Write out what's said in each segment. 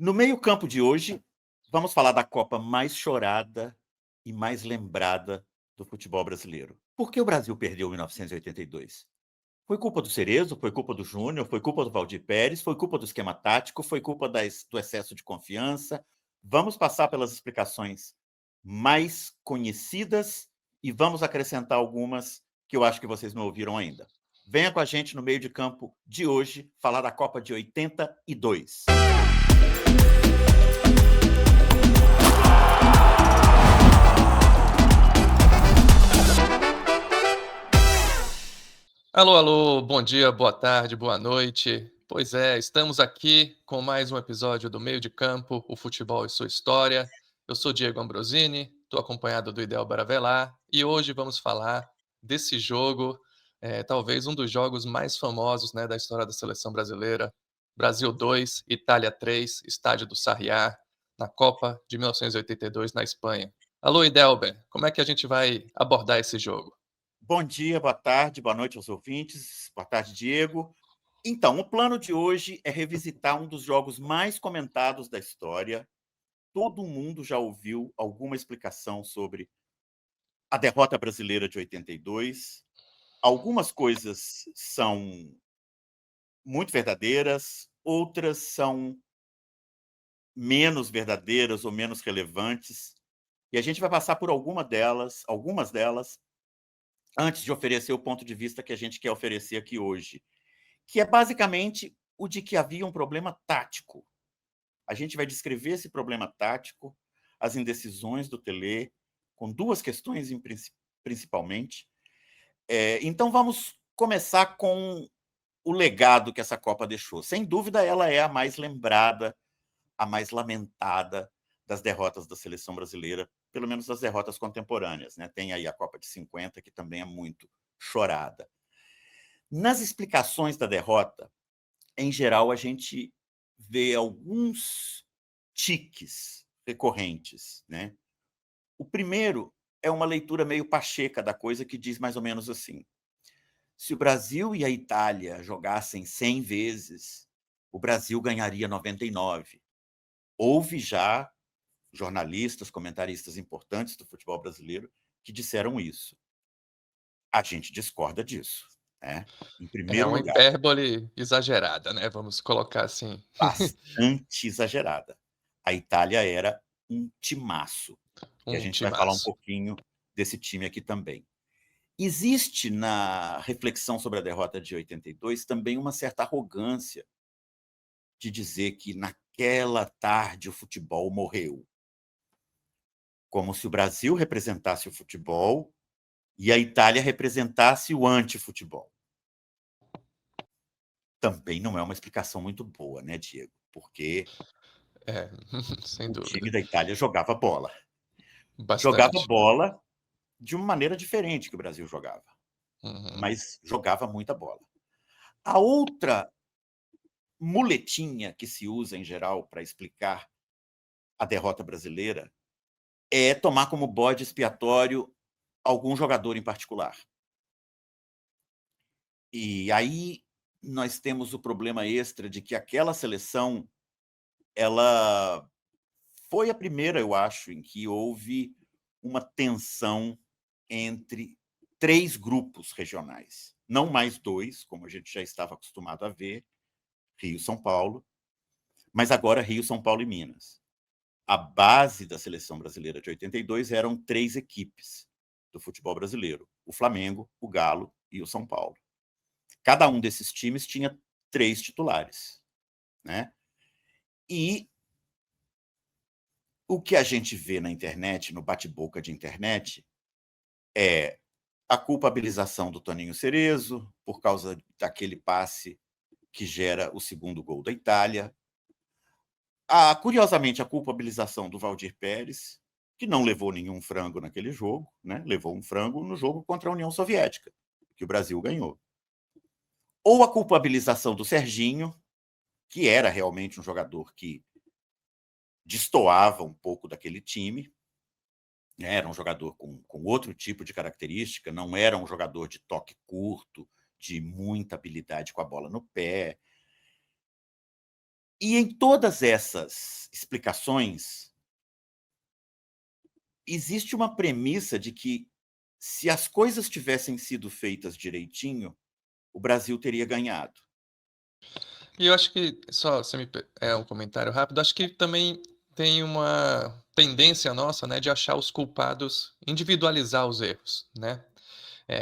No meio-campo de hoje, vamos falar da Copa mais chorada e mais lembrada do futebol brasileiro. Por que o Brasil perdeu em 1982? Foi culpa do Cerezo? Foi culpa do Júnior? Foi culpa do Valdir Pérez? Foi culpa do esquema tático? Foi culpa do excesso de confiança? Vamos passar pelas explicações mais conhecidas e vamos acrescentar algumas que eu acho que vocês não ouviram ainda. Venha com a gente no meio de campo de hoje falar da Copa de 82. Alô, alô, bom dia, boa tarde, boa noite. Pois é, estamos aqui com mais um episódio do Meio de Campo, o futebol e sua história. Eu sou Diego Ambrosini, estou acompanhado do Ideal Baravelar e hoje vamos falar desse jogo, talvez um dos jogos mais famosos, né, da história da seleção brasileira. Brasil 2, Itália 3, Estádio do Sarriá, na Copa de 1982 na Espanha. Alô, Idelber, como é que a gente vai abordar esse jogo? Bom dia, boa tarde, boa noite aos ouvintes. Boa tarde, Diego. Então, o plano de hoje é revisitar um dos jogos mais comentados da história. Todo mundo já ouviu alguma explicação sobre a derrota brasileira de 82. Algumas coisas são muito verdadeiras, outras são menos verdadeiras ou menos relevantes. E a gente vai passar por algumas delas, antes de oferecer o ponto de vista que a gente quer oferecer aqui hoje, que é basicamente o de que havia um problema tático. A gente vai descrever esse problema tático, as indecisões do Tele, com duas questões principalmente. Então vamos começar com o legado que essa Copa deixou. Sem dúvida, ela é a mais lembrada, a mais lamentada das derrotas da seleção brasileira, pelo menos das derrotas contemporâneas, né? Tem aí a Copa de 50, que também é muito chorada. Nas explicações da derrota, em geral, a gente vê alguns tiques recorrentes, né? O primeiro é uma leitura meio pacheca da coisa, que diz mais ou menos assim: se o Brasil e a Itália jogassem 100 vezes, o Brasil ganharia 99. Houve já jornalistas, comentaristas importantes do futebol brasileiro que disseram isso. A gente discorda disso, né? Em É primeiro uma lugar, hipérbole exagerada, né, vamos colocar assim. bastante exagerada. A Itália era um timaço, e a Um gente vai falar um timaço. pouquinho desse time aqui também. Existe na reflexão sobre a derrota de 82 também uma certa arrogância de dizer que naquela tarde o futebol morreu, como se o Brasil representasse o futebol e a Itália representasse o antifutebol. Também não é uma explicação muito boa, né, Diego? Porque É, sem o time dúvida. da Itália jogava bola. Jogava Bastante. bola de uma maneira diferente que o Brasil jogava, Uhum. mas jogava muita bola. A outra muletinha que se usa em geral para explicar a derrota brasileira é tomar como bode expiatório algum jogador em particular. E aí nós temos o problema extra de que aquela seleção, ela foi a primeira, eu acho, em que houve uma tensão entre 3 grupos regionais, não mais 2, como a gente já estava acostumado a ver, Rio, São Paulo, mas agora Rio, São Paulo e Minas. A base da seleção brasileira de 82 eram 3 equipes do futebol brasileiro: o Flamengo, o Galo e o São Paulo. Cada um desses times tinha 3 titulares, né? E o que a gente vê na internet, no bate-boca de internet, é a culpabilização do Toninho Cerezo por causa daquele passe que gera o segundo gol da Itália. Curiosamente, a culpabilização do Valdir Pérez, que não levou nenhum frango naquele jogo, né? Levou um frango no jogo contra a União Soviética, que o Brasil ganhou. Ou a culpabilização do Serginho, que era realmente um jogador que destoava um pouco daquele time, né? Era um jogador com outro tipo de característica, não era um jogador de toque curto, de muita habilidade com a bola no pé. E em todas essas explicações, existe uma premissa de que, se as coisas tivessem sido feitas direitinho, o Brasil teria ganhado. E eu acho que só se me pe um comentário rápido, acho que também tem uma tendência nossa, né, de achar os culpados, individualizar os erros, né.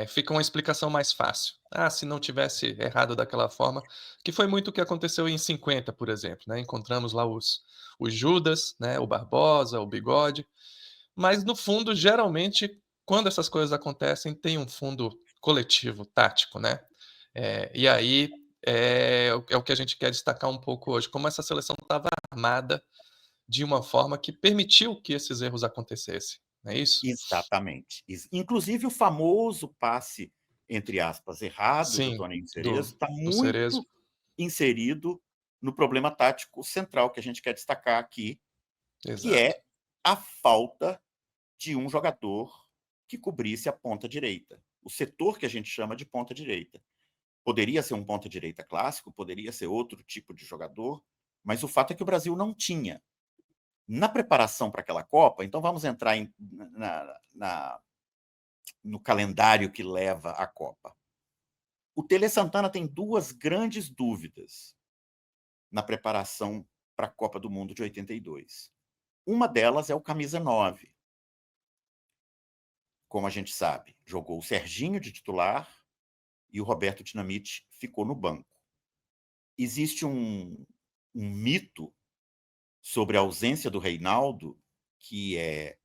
Fica uma explicação mais fácil. "Ah, se não tivesse errado daquela forma", que foi muito o que aconteceu em 50, por exemplo, né, encontramos lá os Judas, né, o Barbosa, o Bigode, mas no fundo, geralmente, quando essas coisas acontecem, tem um fundo coletivo, tático, né. E aí, é o que a gente quer destacar um pouco hoje, como essa seleção estava armada de uma forma que permitiu que esses erros acontecessem, não é isso? Exatamente. Inclusive, o famoso passe, entre aspas, errado do Sim, Toninho Cerezo do está do Cerezo, muito inserido no problema tático central que a gente quer destacar aqui, que exato. é a falta de um jogador que cobrisse a ponta direita, o setor que a gente chama de ponta direita. Poderia ser um ponta direita clássico, poderia ser outro tipo de jogador, mas o fato é que o Brasil não tinha. Na preparação para aquela Copa, então vamos entrar no calendário que leva à Copa. O Tele Santana tem duas grandes dúvidas na preparação para a Copa do Mundo de 82. Uma delas é o camisa 9. Como a gente sabe, jogou o Serginho de titular e o Roberto Dinamite ficou no banco. Existe um mito sobre a ausência do Reinaldo que é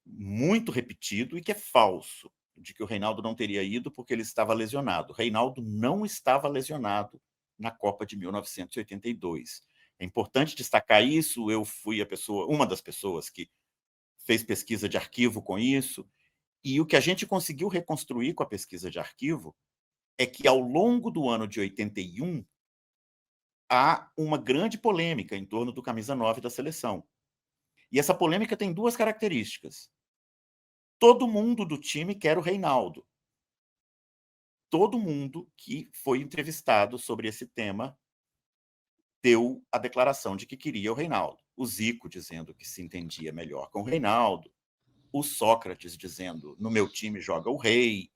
muito repetido e que é falso, de que o Reinaldo não teria ido porque ele estava lesionado. O Reinaldo não estava lesionado na Copa de 1982. É importante destacar isso. Eu fui uma das pessoas que fez pesquisa de arquivo com isso, e o que a gente conseguiu reconstruir com a pesquisa de arquivo é que, ao longo do ano de 81, há uma grande polêmica em torno do camisa 9 da seleção. E essa polêmica tem duas características. Todo mundo do time quer o Reinaldo. Todo mundo que foi entrevistado sobre esse tema deu a declaração de que queria o Reinaldo. O Zico dizendo que se entendia melhor com o Reinaldo, o Sócrates dizendo, no meu time joga o rei,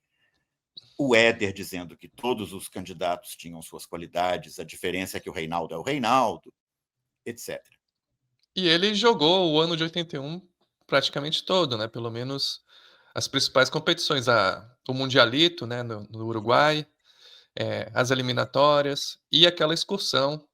o Éder dizendo que todos os candidatos tinham suas qualidades, a diferença é que o Reinaldo é o Reinaldo, etc. E ele jogou o ano de 81 praticamente todo, né, pelo menos as principais competições, o mundialito, né, no Uruguai, as eliminatórias e aquela excursão,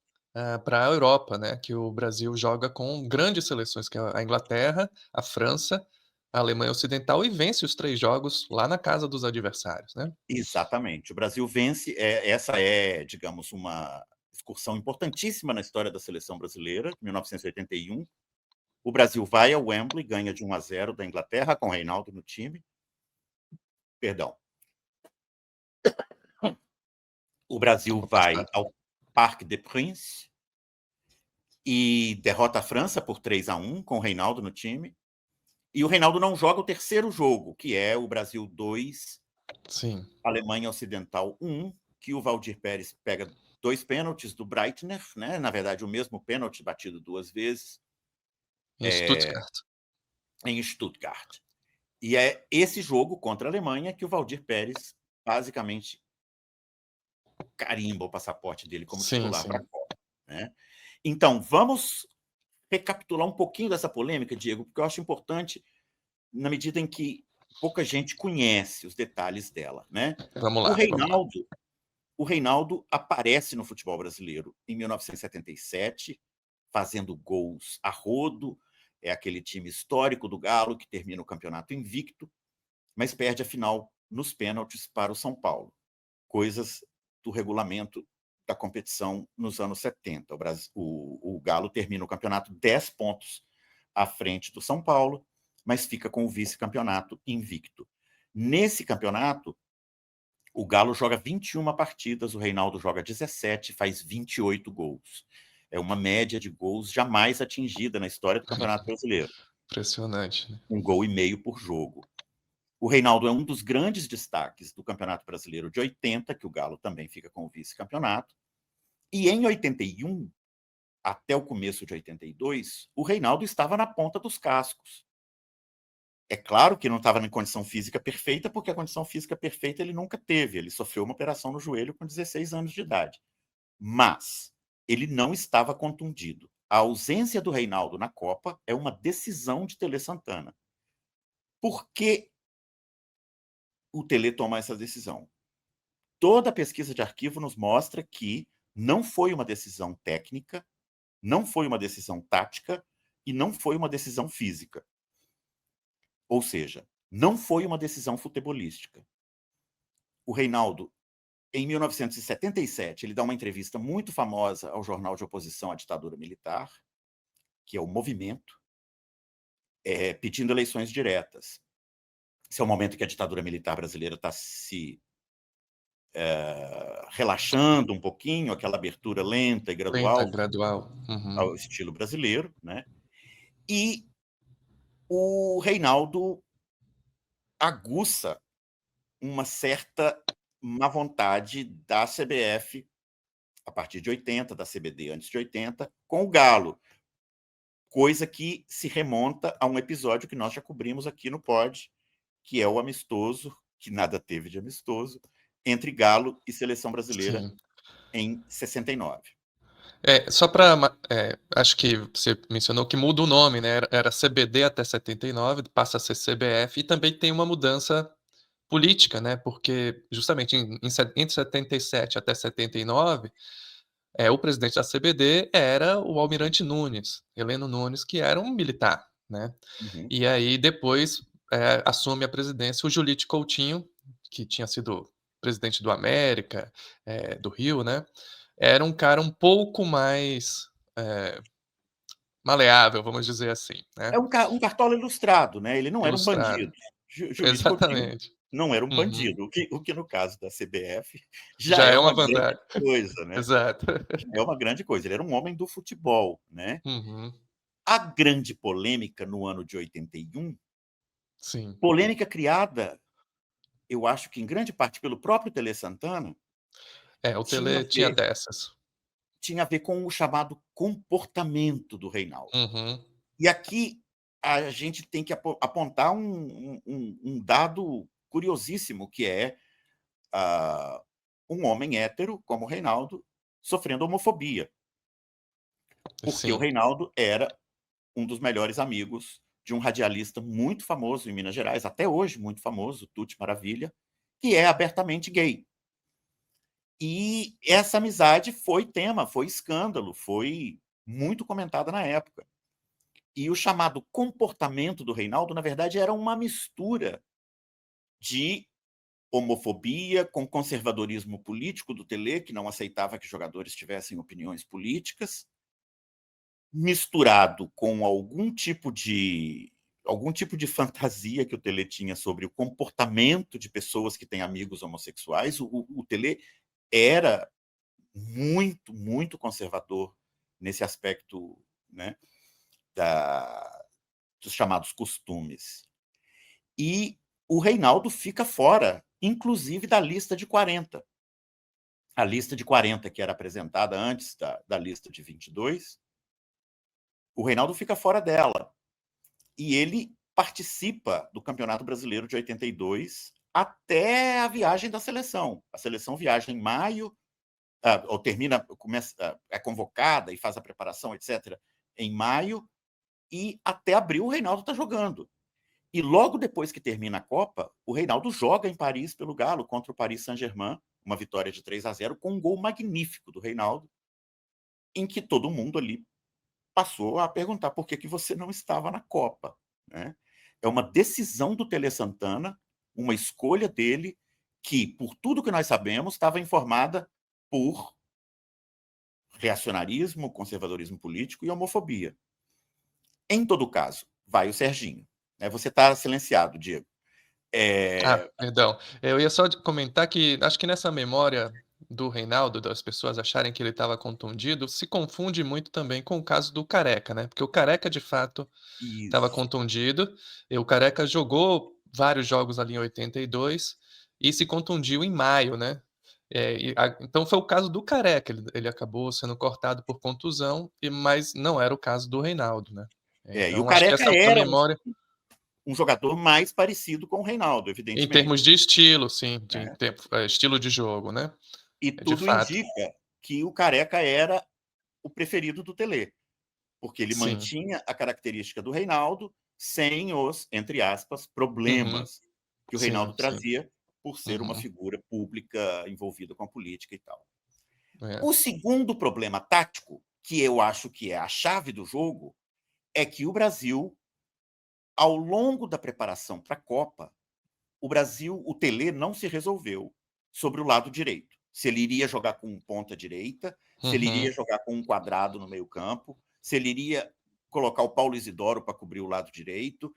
pra Europa, né, que o Brasil joga com grandes seleções, que é a Inglaterra, a França, a Alemanha Ocidental e vence os 3 jogos lá na casa dos adversários, né. Exatamente. O Brasil vence, essa é, digamos, uma excursão importantíssima na história da seleção brasileira, 1981. O Brasil vai ao Wembley, ganha de 1-0 da Inglaterra, com o Reinaldo no time. Perdão. O Brasil Tempo vai passado. ao Parc des Princes e derrota a França por 3-1, com o Reinaldo no time. E o Reinaldo não joga o terceiro jogo, que é o Brasil 2, Sim, Alemanha Ocidental 1, que o Valdir Pérez pega 2 pênaltis do Breitner, né? Na verdade, o mesmo pênalti batido 2 vezes, em Stuttgart. em Stuttgart. E é esse jogo contra a Alemanha que o Valdir Pérez basicamente carimba o passaporte dele como Sim, titular para sim. a Copa, né? Então, vamos recapitular um pouquinho dessa polêmica, Diego, porque eu acho importante, na medida em que pouca gente conhece os detalhes dela, né? Vamos O lá, vamos lá. Reinaldo, o Reinaldo aparece no futebol brasileiro em 1977, fazendo gols a rodo. É aquele time histórico do Galo que termina o campeonato invicto, mas perde a final nos pênaltis para o São Paulo. Coisas do regulamento da competição nos anos 70. O Galo termina o campeonato 10 pontos à frente do São Paulo, mas fica com o vice-campeonato invicto. Nesse campeonato, o Galo joga 21 partidas, o Reinaldo joga 17, faz 28 gols. É uma média de gols jamais atingida na história do Campeonato Brasileiro. Impressionante, né. 1,5 gols por jogo. O Reinaldo é um dos grandes destaques do Campeonato Brasileiro de 80, que o Galo também fica com o vice-campeonato. E em 81, até o começo de 82, o Reinaldo estava na ponta dos cascos. É claro que não estava em condição física perfeita, porque a condição física perfeita ele nunca teve. Ele sofreu uma operação no joelho com 16 anos de idade. Mas ele não estava contundido. A ausência do Reinaldo na Copa é uma decisão de Tele Santana. Por que o Tele toma essa decisão? Toda a pesquisa de arquivo nos mostra que não foi uma decisão técnica, não foi uma decisão tática e não foi uma decisão física. Ou seja, não foi uma decisão futebolística. O Reinaldo, em 1977, ele dá uma entrevista muito famosa ao jornal de oposição à ditadura militar, que é o Movimento, pedindo eleições diretas. Esse é o momento que a ditadura militar brasileira está se relaxando um pouquinho, aquela abertura lenta e Lenta, gradual gradual. Uhum. ao estilo brasileiro, né? E o Reinaldo aguça uma certa má vontade da CBF, a partir de 80, da CBD antes de 80, com o Galo, coisa que se remonta a um episódio que nós já cobrimos aqui no Pod, que é o amistoso, que nada teve de amistoso, entre Galo e Seleção Brasileira Sim. em 69. Só para, acho que você mencionou que muda o nome, né, era CBD até 79, passa a ser CBF, e também tem uma mudança política, né, porque justamente entre 77 até 79, o presidente da CBD era o Almirante Nunes, Heleno Nunes, que era um militar, né. Uhum. E aí depois, assume a presidência o Julite Coutinho, que tinha sido presidente do América, do Rio, né, era um cara um pouco mais, maleável, vamos dizer assim, né, É um cartola ilustrado, né? Ele não era um ilustrado. bandido. Julito Coutinho Exatamente. não era um Uhum. bandido, o que no caso da CBF já Já é é uma uma grande vantagem. coisa, né? Exato. Já é uma grande coisa. Ele era um homem do futebol, né? Uhum. A grande polêmica no ano de 81, Sim. polêmica criada, eu acho que em grande parte pelo próprio Tele Santana, O tinha a Tele tinha ver, dessas. tinha a ver com o chamado comportamento do Reinaldo. Uhum. E aqui a gente tem que apontar um dado curiosíssimo, que é um homem hétero, como o Reinaldo, sofrendo homofobia. Porque o Sim. Reinaldo era um dos melhores amigos de um radialista muito famoso em Minas Gerais, até hoje muito famoso, Tuti Maravilha, que é abertamente gay. E essa amizade foi tema, foi escândalo, foi muito comentada na época. E o chamado comportamento do Reinaldo, na verdade, era uma mistura de homofobia com conservadorismo político do Tele, que não aceitava que jogadores tivessem opiniões políticas, misturado com algum tipo de fantasia que o Tele tinha sobre o comportamento de pessoas que têm amigos homossexuais. O Tele era muito, muito conservador nesse aspecto, né, dos chamados costumes. E o Reinaldo fica fora, inclusive da lista de 40. A lista de 40, que era apresentada antes da lista de 22, o Reinaldo fica fora dela. E ele participa do Campeonato Brasileiro de 82 até a viagem da seleção. A seleção viaja em maio, ou termina, é convocada e faz a preparação, etc., em maio, e até abril o Reinaldo está jogando. E logo depois que termina a Copa, o Reinaldo joga em Paris pelo Galo contra o Paris Saint-Germain, uma vitória de 3-0, com um gol magnífico do Reinaldo, em que todo mundo ali passou a perguntar por que você não estava na Copa, né? É uma decisão do Tele Santana, uma escolha dele, que, por tudo que nós sabemos, estava informada por reacionarismo, conservadorismo político e homofobia. Em todo caso, vai o Serginho. Você está silenciado, Diego. Perdão. Eu ia só comentar que acho que nessa memória do Reinaldo, das pessoas acharem que ele estava contundido, se confunde muito também com o caso do Careca, né, porque o Careca de fato estava Isso. contundido, e o Careca jogou vários jogos ali em 82 e se contundiu em maio, né. Então foi o caso do Careca, ele acabou sendo cortado por contusão, mas não era o caso do Reinaldo, né. E o Então acho que Careca essa era memória um jogador mais parecido com o Reinaldo, em evidentemente, termos de estilo, sim, né. estilo de jogo, né. E De tudo fato, indica que o Careca era o preferido do Tele, porque ele sim. mantinha a característica do Reinaldo sem os, entre aspas, Uhum. problemas que o Sim, Reinaldo sim. trazia por ser uma Uhum. figura pública envolvida com a política e tal. É. O segundo problema tático, que eu acho que é a chave do jogo, é que o Brasil, ao longo da preparação para a Copa, o Tele não se resolveu sobre o lado direito. Se ele iria jogar com um ponta direita, se ele iria Uhum. jogar com um quadrado no meio-campo, se ele iria colocar o Paulo Isidoro para cobrir o lado direito.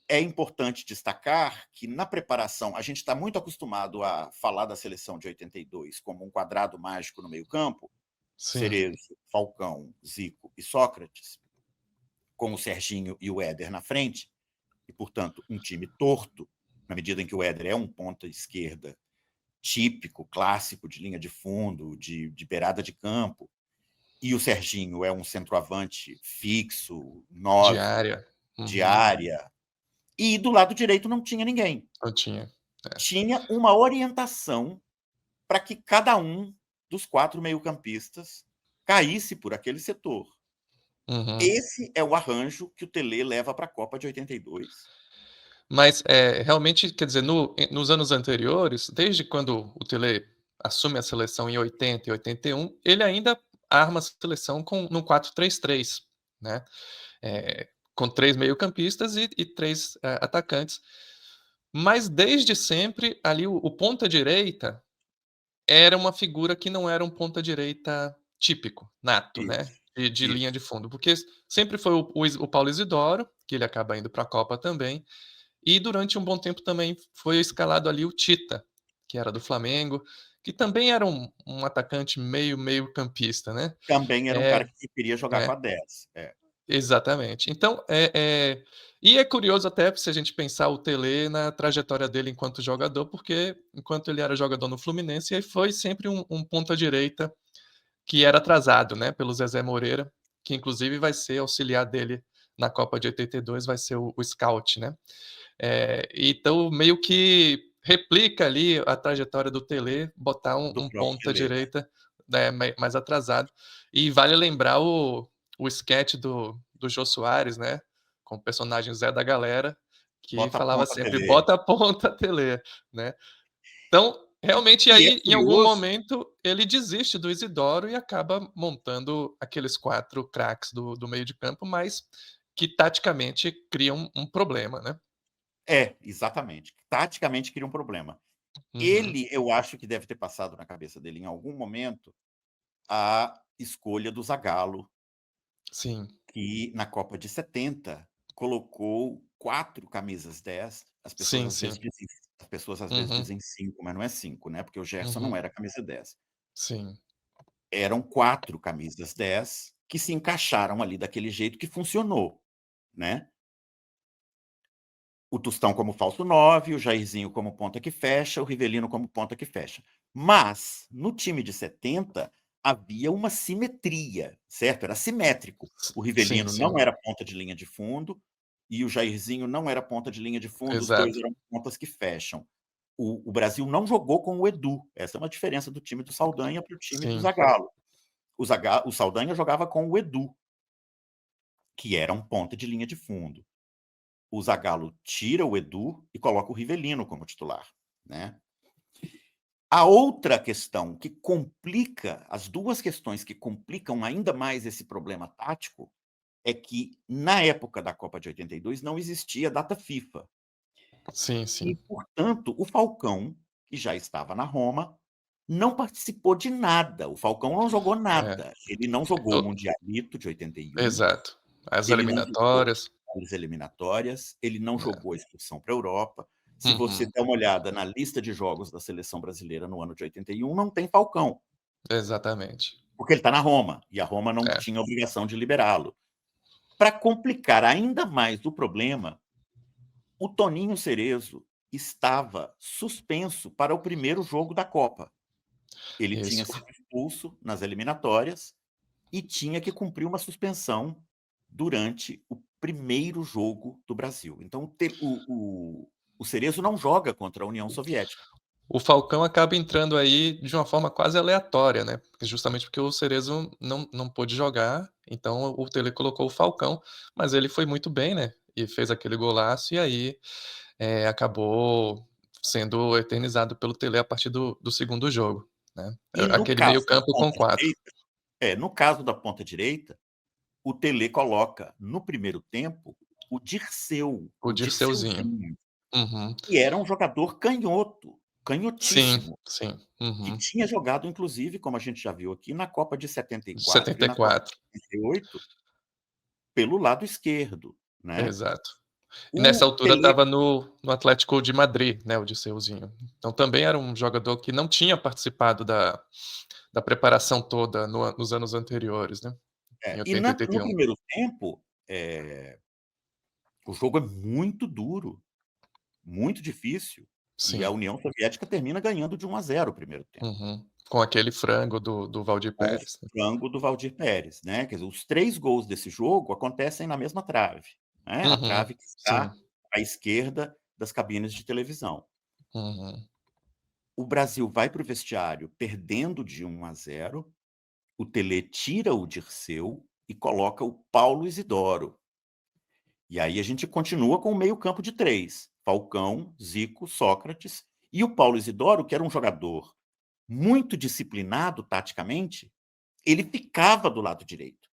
É importante destacar que na preparação, a gente está muito acostumado a falar da seleção de 82 como um quadrado mágico no meio-campo, Sim. Cerezo, Falcão, Zico e Sócrates, com o Serginho e o Éder na frente, e, portanto, um time torto, na medida em que o Éder é um ponta esquerda típico, clássico, de linha de fundo, de beirada de campo, e o Serginho é um centroavante fixo, nove, Diária. de Uhum. área. E do lado direito não tinha ninguém. Eu tinha. É. Tinha uma orientação para que cada um dos 4 meio-campistas caísse por aquele setor. Uhum. Esse é o arranjo que o Tele leva para a Copa de 82. Mas, realmente, quer dizer, nos anos anteriores, desde quando o Tele assume a seleção em 80 e 81, ele ainda arma a seleção no 4-3-3, né, com 3 meio-campistas e 3, atacantes. Mas desde sempre, ali, o ponta direita era uma figura que não era um ponta direita típico, nato, né, Isso, de linha de isso. fundo, porque sempre foi o Paulo Isidoro, que ele acaba indo para a Copa também, e durante um bom tempo também foi escalado ali o Tita, que era do Flamengo, que também era um atacante meio-campista, né. Também era um cara É, que queria jogar com é, a 10. É, exatamente. Então, e é curioso até se a gente pensar o Tele na trajetória dele enquanto jogador, porque enquanto ele era jogador no Fluminense, ele foi sempre um ponta direita que era atrasado, né, pelo Zezé Moreira, que inclusive vai ser auxiliar dele na Copa de 82, vai ser o scout, né. Então meio que replica ali a trajetória do Tele, botar do um próprio ponta Tele. direita, né, mais atrasado. E vale lembrar o esquete do Jô Soares, né, com o personagem Zé da Galera, que Bota a falava ponta sempre: Tele. "Bota a ponta Tele", né. Então, realmente, E é aí, em algum curioso. momento, ele desiste do Isidoro e acaba montando aqueles 4 craques do meio de campo, mas que taticamente criam um problema, né. Exatamente. Taticamente cria um problema. Uhum. Ele, eu acho que deve ter passado na cabeça dele em algum momento a escolha do Zagallo, Sim. que na Copa de 70 colocou 4 camisas 10. Sim, sim. As pessoas às vezes Uhum, dizem 5, mas não é 5, né, porque o Gerson não uhum. era camisa 10. Sim. Eram 4 camisas 10 que se encaixaram ali daquele jeito que funcionou, né. O Tostão como falso 9, o Jairzinho como ponta que fecha, o Rivelino como ponta que fecha. Mas, no time de 70, havia uma simetria, certo? Era simétrico. O Sim, Rivelino sim. não era ponta de linha de fundo e o Jairzinho não era ponta de linha de fundo, os 2 Exato. eram pontas que fecham. O Brasil não jogou com o Edu, essa é uma diferença do time do Saldanha para o time do Sim. Zagallo. O Saldanha jogava com o Edu, que era um ponta de linha de fundo. O Zagallo tira o Edu e coloca o Rivelino como titular, né. A outra questão que complica, as 2 questões que complicam ainda mais esse problema tático, é que na época da Copa de 82 não existia data FIFA. Sim, E, sim. portanto, o Falcão, que já estava na Roma, não participou de nada. O Falcão não jogou É. nada. Ele não jogou o O Mundialito de 81. Exato. As Ele não jogou eliminatórias. as eliminatórias, ele não É. jogou a expulsão para a Europa. Se você Uhum. der uma olhada na lista de jogos da seleção brasileira no ano de 81, não tem Falcão, Exatamente. porque ele está na Roma, e a Roma não É. tinha obrigação de liberá-lo. Para complicar ainda mais o problema, o Toninho Cerezo estava suspenso para o primeiro jogo da Copa. Ele tinha Isso. sido expulso nas eliminatórias e tinha que cumprir uma suspensão durante o primeiro jogo do Brasil. Então o Cerezo não joga contra a União Soviética. O Falcão acaba entrando aí de uma forma quase aleatória, né, justamente porque o Cerezo não pôde jogar, então o Tele colocou o Falcão, mas ele foi muito bem, né, e fez aquele golaço e aí, acabou sendo eternizado pelo Tele a partir do segundo jogo, né. E no Aquele caso da meio-campo com ponta 4. direita no caso da ponta direita, o Tele coloca no primeiro tempo o Dirceu, O o Dirceuzinho. Dirceuzinho, Uhum. que era um jogador canhoto, Sim, canhotíssimo, sim. que Uhum. tinha jogado inclusive, como a gente já viu aqui, na Copa de 74 e na Copa 74. de 78, pelo lado esquerdo, né. Exato. E nessa O altura Tele estava no Atlético de Madrid, né, o Dirceuzinho. Então também era um jogador que não tinha participado da preparação toda nos anos anteriores, né, em e 80 e na no 81. primeiro tempo, o jogo é muito duro, muito difícil, e a Sim. União Soviética termina ganhando de 1-0 o primeiro tempo, Uhum. Com aquele frango do Valdir com o Pérez, né. frango do Valdir Pérez, né, quer dizer, os 3 gols desse jogo acontecem na mesma trave, né, a Uhum. trave que Sim. está à esquerda das cabines de televisão. Uhum. O Brasil vai para o vestiário perdendo de 1-0, o Tele tira o Dirceu e coloca o Paulo Isidoro. E aí a gente continua com o meio-campo de 3, Falcão, Zico, Sócrates e o Paulo Isidoro, que era um jogador muito disciplinado taticamente, ele ficava do lado direito.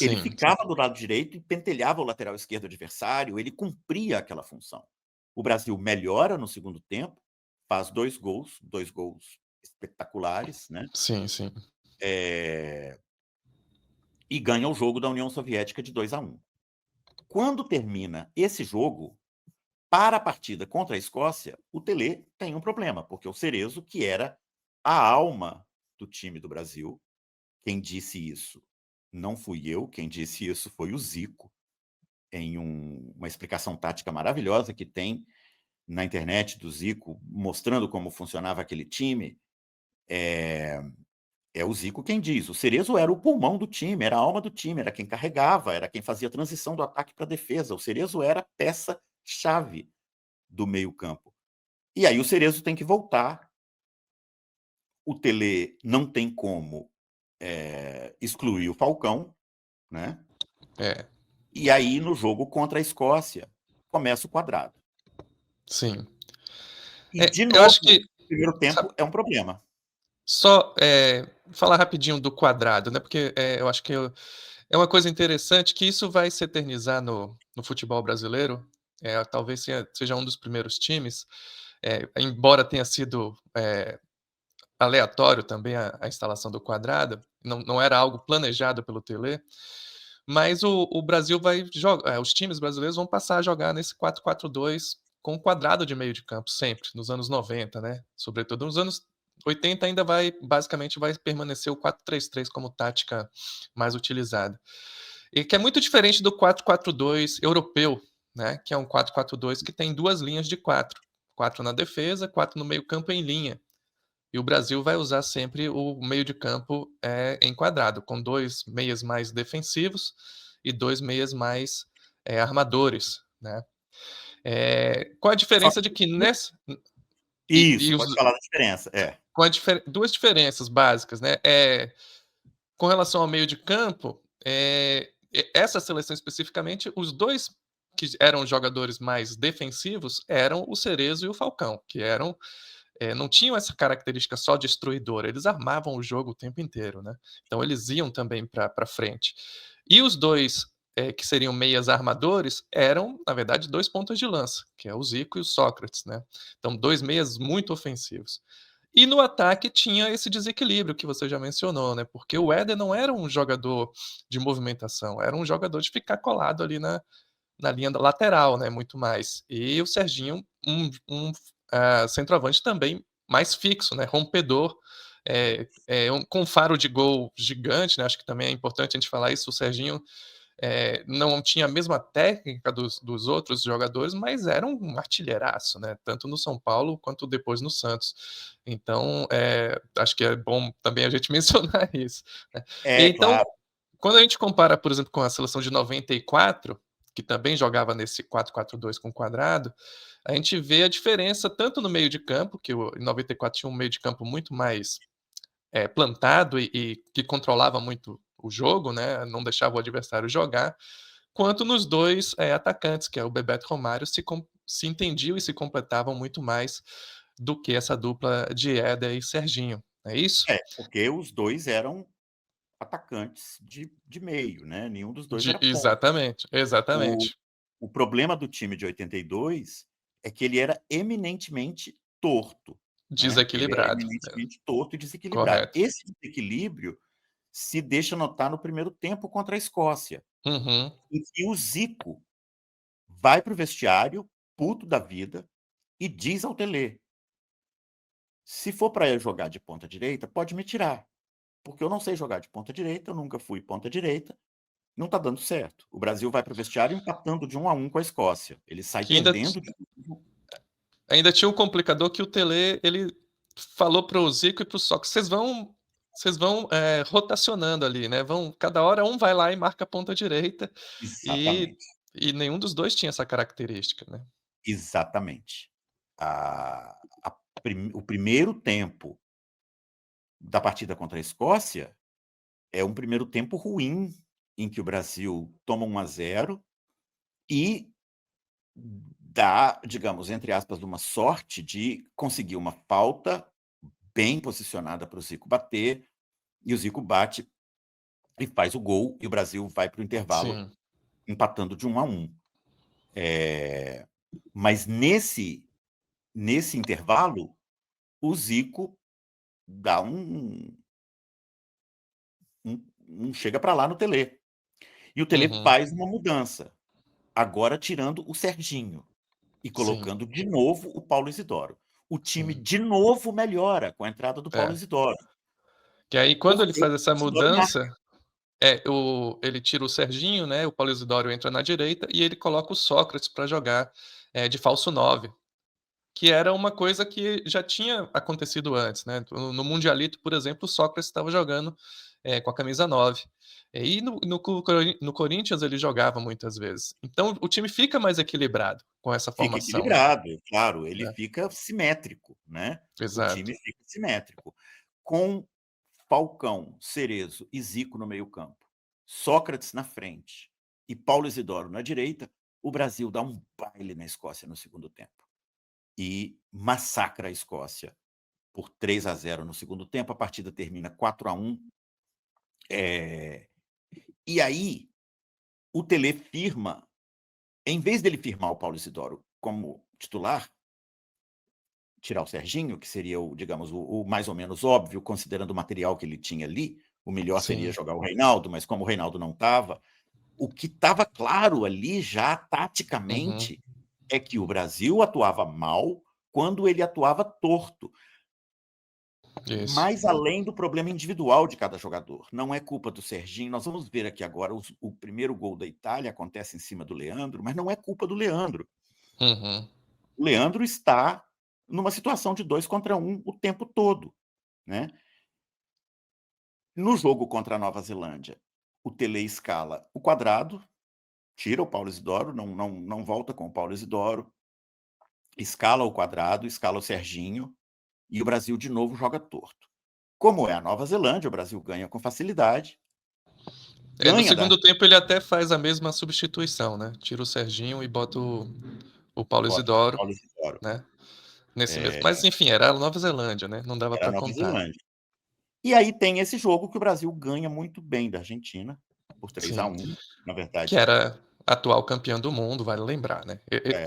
Ele Sim, sim. ficava do lado direito e pentelhava o lateral esquerdo adversário, ele cumpria aquela função. O Brasil melhora no segundo tempo, faz 2 gols espetaculares, né, Sim, sim. eh, e ganha o jogo da União Soviética de 2-1. Quando termina esse jogo, para a partida contra a Escócia, o Tele tem um problema, porque o Cerezo, que era a alma do time do Brasil, quem disse isso não fui eu, quem disse isso foi o Zico, em uma explicação tática maravilhosa que tem na internet do Zico, mostrando como funcionava aquele time. É o Zico quem diz. O Cerezo era o pulmão do time, era a alma do time, era quem carregava, era quem fazia a transição do ataque para a defesa. O Cerezo era a peça-chave do meio-campo. E aí o Cerezo tem que voltar. O Tele não tem como excluir o Falcão, né? É, E aí, no jogo contra a Escócia, começa o quadrado. sim. E, de Eu acho novo, que o primeiro tempo é um problema. só, falar rapidinho do quadrado, né, porque, eu acho que é uma coisa interessante que isso vai se eternizar no futebol brasileiro, talvez seja um dos primeiros times, embora tenha sido, aleatório também a instalação do quadrado, não era algo planejado pelo Tele, mas o Brasil vai jogar, os times brasileiros vão passar a jogar nesse 4-4-2 com quadrado de meio de campo sempre, nos anos 90, né, sobretudo nos anos 80 ainda basicamente vai permanecer o 4-3-3 como tática mais utilizada. E que é muito diferente do 4-4-2 europeu, né, que é um 4-4-2 que tem 2 linhas de 4, 4 na defesa, 4 no meio-campo em linha. E o Brasil vai usar sempre o meio de campo, em quadrado, com 2 meias mais defensivos e 2 meias mais, armadores, né. Qual a Só diferença de que que nessa e isso, os pode falar da diferença. com a 2 diferenças básicas, né, com relação ao meio de campo, essa seleção especificamente, os 2 que eram jogadores mais defensivos eram o Cerezo e o Falcão, que eram não tinham essa característica só destruidora, eles armavam o jogo o tempo inteiro, né. Então eles iam também para frente. E os 2, que seriam meias armadores, eram, na verdade, 2 pontas de lança, que é o Zico e o Sócrates, né. Então 2 meias muito ofensivos. E no ataque tinha esse desequilíbrio que você já mencionou, né, porque o Éder não era um jogador de movimentação, era um jogador de ficar colado ali na linha da lateral, né, muito mais. E o Serginho, centroavante também mais fixo, né, rompedor, com faro de gol gigante, né, acho que também é importante a gente falar isso, o Serginho, não tinha a mesma técnica dos outros jogadores, mas era um artilheiraço, né? Tanto no São Paulo quanto depois no Santos. Então, acho que é bom também a gente mencionar isso, né? É, Então, claro. quando a gente compara, por exemplo, com a seleção de 94, que também jogava nesse 4-4-2 com quadrado, a gente vê a diferença tanto no meio de campo, que em 94 tinha um meio de campo muito mais plantado e que controlava muito o jogo, né? Não deixava o adversário jogar, quanto nos dois atacantes, que é o Bebeto e Romário, se entendiam e se completavam muito mais do que essa dupla de Éder e Serginho. É isso? Porque os dois eram atacantes de meio, né? Nenhum dos dois era ponta. Exatamente, O, exatamente. o problema do time de 82 é que ele era eminentemente torto, né? Ele era Desequilibrado. eminentemente torto e desequilibrado. Correto. Esse desequilíbrio se deixa notar no primeiro tempo contra a Escócia, Uhum. em que o Zico vai para o vestiário, puto da vida, e diz ao Telê: se for para eu jogar de ponta direita, pode me tirar, porque eu não sei jogar de ponta direita, eu nunca fui ponta direita, não está dando certo. O Brasil vai para o vestiário empatando de 1-1 com a Escócia. Ele sai Que ainda, perdendo. ainda tinha um complicador que o Tele ele falou pro Zico e pro Sócrates, vocês vão rotacionando ali, né? Cada hora um vai lá e marca a ponta direita e, Exatamente. e nenhum dos dois tinha essa característica, né? Exatamente. O primeiro tempo da partida contra a Escócia é um primeiro tempo ruim, em que o Brasil toma 1-0 e dá, digamos, entre aspas, uma sorte de conseguir uma falta bem posicionada para o Zico bater, e o Zico bate e faz o gol, e o Brasil vai para o intervalo Sim. empatando de 1-1. Mas nesse intervalo, o Zico dá um chega para lá no Telê. E o Telê Uhum. faz uma mudança, agora tirando o Serginho e Sim, colocando de novo o Paulo Isidoro. O time sim. de novo melhora com a entrada do Paulo É. Isidoro, Que aí quando ele porque faz essa o Isidoro marca. mudança, ele tira o Serginho, né? O Paulo Isidoro entra na direita e ele coloca o Sócrates para jogar de falso 9. Que era uma coisa que já tinha acontecido antes, né? No Mundialito, por exemplo, o Sócrates estava jogando com a camisa 9. E no Corinthians ele jogava muitas vezes. Então o time fica mais equilibrado com essa Fica formação, né? equilibrado, claro, ele É, fica simétrico, né? O exato. time fica simétrico. Com Falcão, Cerezo e Zico no meio-campo, Sócrates na frente e Paulo Isidoro na direita, o Brasil dá um baile na Escócia no segundo tempo e massacra a Escócia por 3-0 no segundo tempo. A partida termina 4-1. E aí, o Telê firma, em vez dele firmar o Paulo Isidoro como titular, tirar o Serginho, que seria digamos, o mais ou menos óbvio, considerando o material que ele tinha ali, o melhor seria Sim. jogar o Reinaldo, mas como o Reinaldo não estava, o que estava claro ali já Uhum. taticamente é que o Brasil atuava mal quando ele atuava torto, Isso. mais além do problema individual de cada jogador. Não é culpa do Serginho. Nós vamos ver aqui agora o primeiro gol da Itália acontece em cima do Leandro, mas não é culpa do Leandro. Uhum. O Leandro está numa situação de 2-1 o tempo todo, né? No jogo contra a Nova Zelândia, o Tele escala o Quadrado, tira o Paulo Isidoro, não volta com o Paulo Isidoro, escala o Quadrado, escala o Serginho, e o Brasil de novo joga torto. Como é a Nova Zelândia, o Brasil ganha com facilidade, No ganha da segundo tempo ele até faz a mesma substituição, né? Tira o Serginho e bota o Paulo bota o Isidoro, Paulo Isidoro. né? Nesse mesmo. Mas enfim, era a Nova Zelândia, né? Não dava Era a para Nova contar. Zelândia. E aí tem esse jogo que o Brasil ganha muito bem da Argentina, por Sim. 3-1, na Que verdade, era atual campeão do mundo, vale lembrar, né? era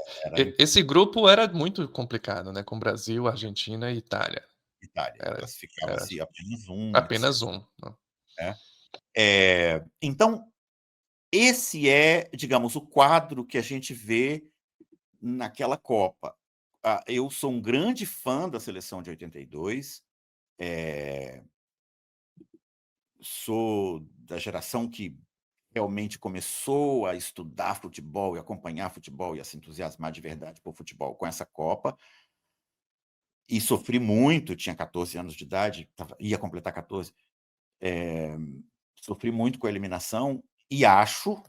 Esse grupo era muito complicado, né? Com Brasil, Argentina e Itália. Itália, Era, era classificava-se apenas um, etc. apenas um, né? Né? Então, esse é, digamos, o quadro que a gente vê naquela Copa. Eu sou um grande fã da seleção de 82, sou da geração que realmente começou a estudar futebol e acompanhar futebol e a se entusiasmar de verdade por futebol com essa Copa. E sofri muito, tinha 14 anos de idade, ia completar 14. Sofri muito com a eliminação e acho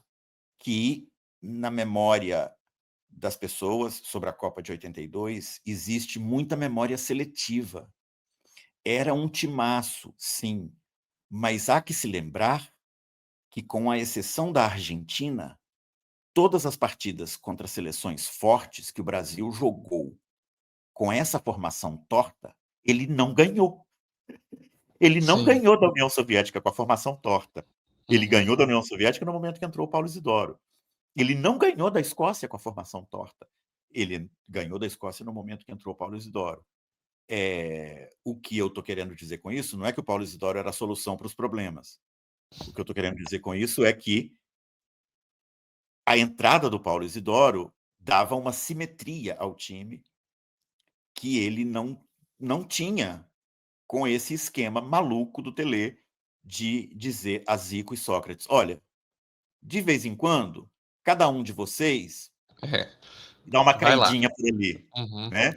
que na memória das pessoas sobre a Copa de 82 existe muita memória seletiva. Era um timaço, sim, mas há que se lembrar que, com a exceção da Argentina, todas as partidas contra seleções fortes que o Brasil jogou com essa formação torta, ele não ganhou. Ele não Sim. ganhou da União Soviética com a formação torta. Ele Uhum. ganhou da União Soviética no momento que entrou o Paulo Isidoro. Ele não ganhou da Escócia com a formação torta. Ele ganhou da Escócia no momento que entrou o Paulo Isidoro. O que eu estou querendo dizer com isso não é que o Paulo Isidoro era a solução para os problemas. O que eu estou querendo dizer com isso é que a entrada do Paulo Isidoro dava uma simetria ao time que ele não tinha com esse esquema maluco do Tele de dizer a Zico e Sócrates: olha, de vez em quando, cada um de vocês É, dá uma vai lá. caidinha por ali, Uhum. né?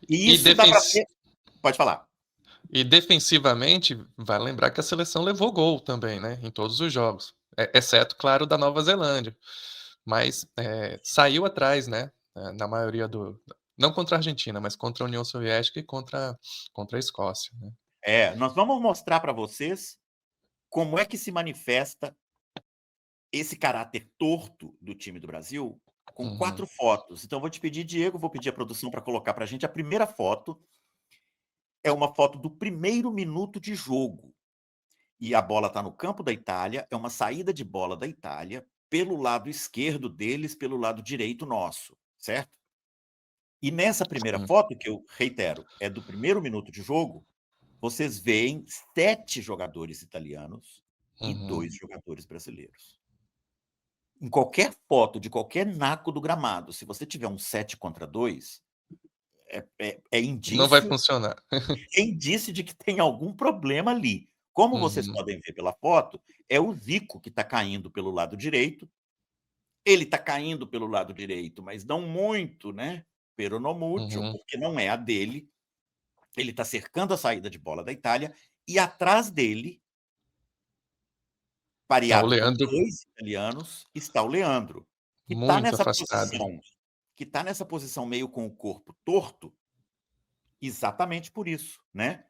E E, isso dá para defens... ser... Pode falar. e defensivamente, vai lembrar que a seleção levou gol também, né? Em todos os jogos. Exceto, claro, da Nova Zelândia. Mas saiu atrás, né? Na maioria do. Não contra a Argentina, mas contra a União Soviética e contra a Escócia. Né? Nós vamos mostrar para vocês como é que se manifesta esse caráter torto do time do Brasil com Uhum. 4 fotos. Então, vou te pedir, Diego, vou pedir a produção para colocar para a gente. A primeira foto é uma foto do primeiro minuto de jogo. E a bola está no campo da Itália, é uma saída de bola da Itália, pelo lado esquerdo deles, pelo lado direito nosso, certo? E nessa primeira Sim. foto, que eu reitero, é do primeiro minuto de jogo, vocês veem 7 jogadores italianos e Uhum. 2 jogadores brasileiros. Em qualquer foto de qualquer naco do gramado, se você tiver um 7 contra 2, é Não vai indício funcionar. é indício de que tem algum problema ali. Como vocês Uhum. podem ver pela foto, é o Zico que está caindo pelo lado direito. Ele está caindo pelo lado direito, mas não muito, né? Pero no mucho, Uhum. porque não é a dele. Ele está cercando a saída de bola da Itália e atrás dele, É o pareado com Leandro 2 italianos, está o Leandro, que está muito nessa afastado. posição, meio com o corpo torto, exatamente por isso, né?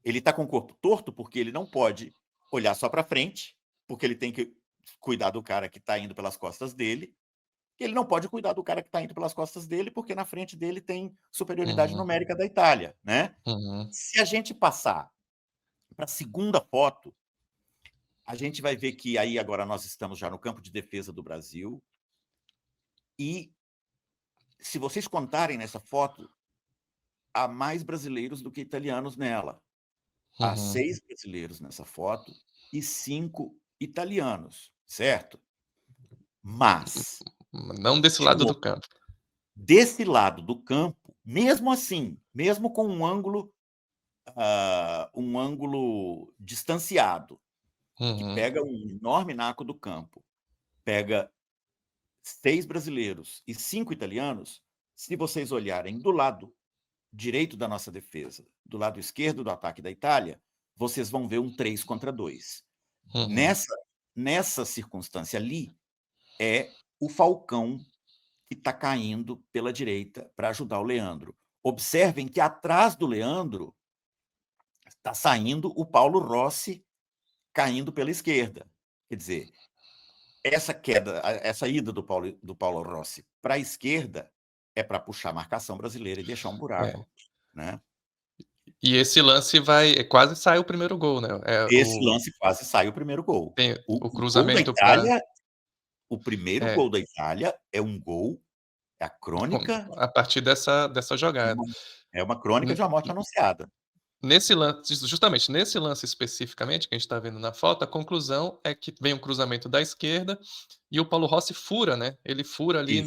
Ele está com o corpo torto porque ele não pode olhar só para frente, porque ele tem que cuidar do cara que está indo pelas costas dele. Ele não pode cuidar do cara que está indo pelas costas dele, porque na frente dele tem superioridade Uhum. numérica da Itália, né? Uhum. Se a gente passar para a segunda foto, a gente vai ver que aí agora nós estamos já no campo de defesa do Brasil. E se vocês contarem nessa foto, há mais brasileiros do que italianos nela. Há Uhum. 6 brasileiros nessa foto e 5 italianos, certo? Mas, Não desse de lado do novo, campo. desse lado do campo, mesmo assim, mesmo com um ângulo distanciado, que Uhum. pega um enorme naco do campo, pega 6 brasileiros e 5 italianos, se vocês olharem do lado direito da nossa defesa, do lado esquerdo do ataque da Itália, vocês vão ver um 3 contra 2. Uhum. Nessa circunstância ali, é o Falcão que está caindo pela direita para ajudar o Leandro. Observem que atrás do Leandro está saindo o Paulo Rossi caindo pela esquerda. Quer dizer, essa queda, essa ida do Paulo Rossi para a esquerda é para puxar a marcação brasileira e deixar um É. buraco, né? E esse lance quase sai o primeiro gol, né? Esse lance quase sai o primeiro gol. Tem O o gol da cruzamento para Itália, o primeiro é, gol da Itália é um gol, é a crônica, a partir dessa jogada. é uma crônica N de uma morte anunciada. Nesse lance, justamente nesse lance especificamente que a gente está vendo na foto, a conclusão é que vem um cruzamento da esquerda e o Paulo Rossi fura, né? Ele fura ali Isso.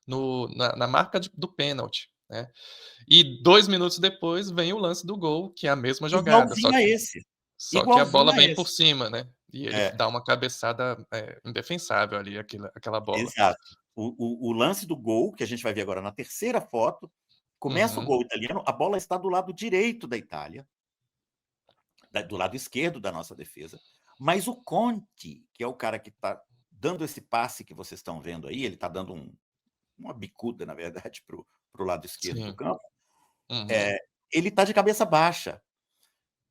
na marca do pênalti, né? E 2 minutos depois vem o lance do gol, que é a mesma jogada, Igualzinho a esse. só que a Igualzinho bola a vem por esse. cima, né? E ele É, dá uma cabeçada indefensável ali, aquela bola. exato. O lance do gol, que a gente vai ver agora na terceira foto, começa o Uhum, gol italiano, a bola está do lado direito da Itália, do lado esquerdo da nossa defesa, mas o Conte, que é o cara que está dando esse passe que vocês estão vendo aí, ele está dando uma bicuda, na verdade, para o lado esquerdo do sim. campo, Uhum, ele está de cabeça baixa,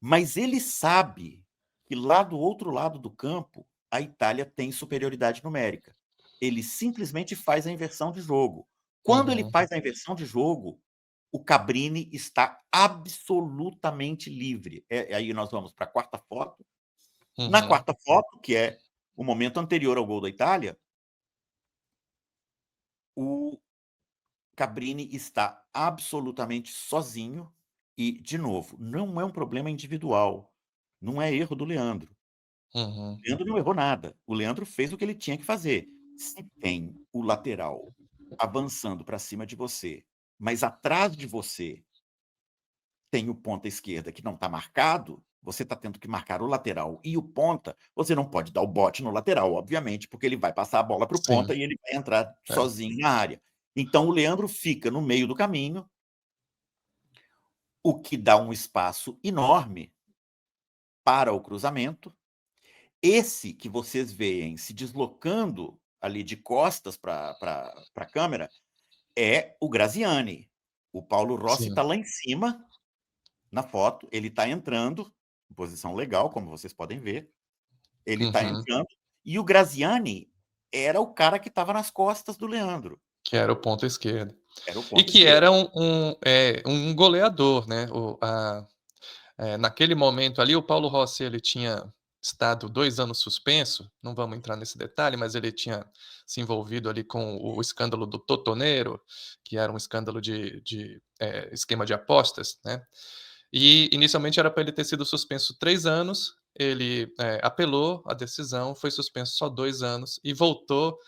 mas ele sabe que lá do outro lado do campo a Itália tem superioridade numérica. Ele simplesmente faz a inversão de jogo. Quando ele uhum, faz a inversão de jogo, o Cabrini está absolutamente livre. Aí nós vamos para a quarta foto. Na uhum, quarta foto, que é o momento anterior ao gol da Itália, o Cabrini está absolutamente sozinho e, de novo, não é um problema individual, não é erro do Leandro. uhum. O Leandro não errou nada. O Leandro fez o que ele tinha que fazer. Se tem o lateral avançando para cima de você, mas atrás de você tem o ponta esquerda que não está marcado, você está tendo que marcar o lateral e o ponta, você não pode dar o bote no lateral, obviamente, porque ele vai passar a bola para o Sim, ponta e ele vai entrar é. sozinho na área. Então o Leandro fica no meio do caminho, o que dá um espaço enorme para o cruzamento. Esse que vocês veem se deslocando ali de costas para a câmera é o Graziani. O Paulo Rossi está Sim. lá em cima na foto, ele está entrando, em posição legal, como vocês podem ver. Ele está Uhum. entrando. E o Graziani era o cara que estava nas costas do Leandro. Que era o ponta esquerdo. Era o E ponto que esquerdo. era um goleador, né, naquele momento ali, o Paulo Rossi, ele tinha estado 2 anos suspenso, não vamos entrar nesse detalhe, mas ele tinha se envolvido ali com o escândalo do Totonero, que era um escândalo de esquema de apostas, né. E inicialmente era para ele ter sido suspenso 3 anos, ele, apelou a decisão, foi suspenso só 2 anos e voltou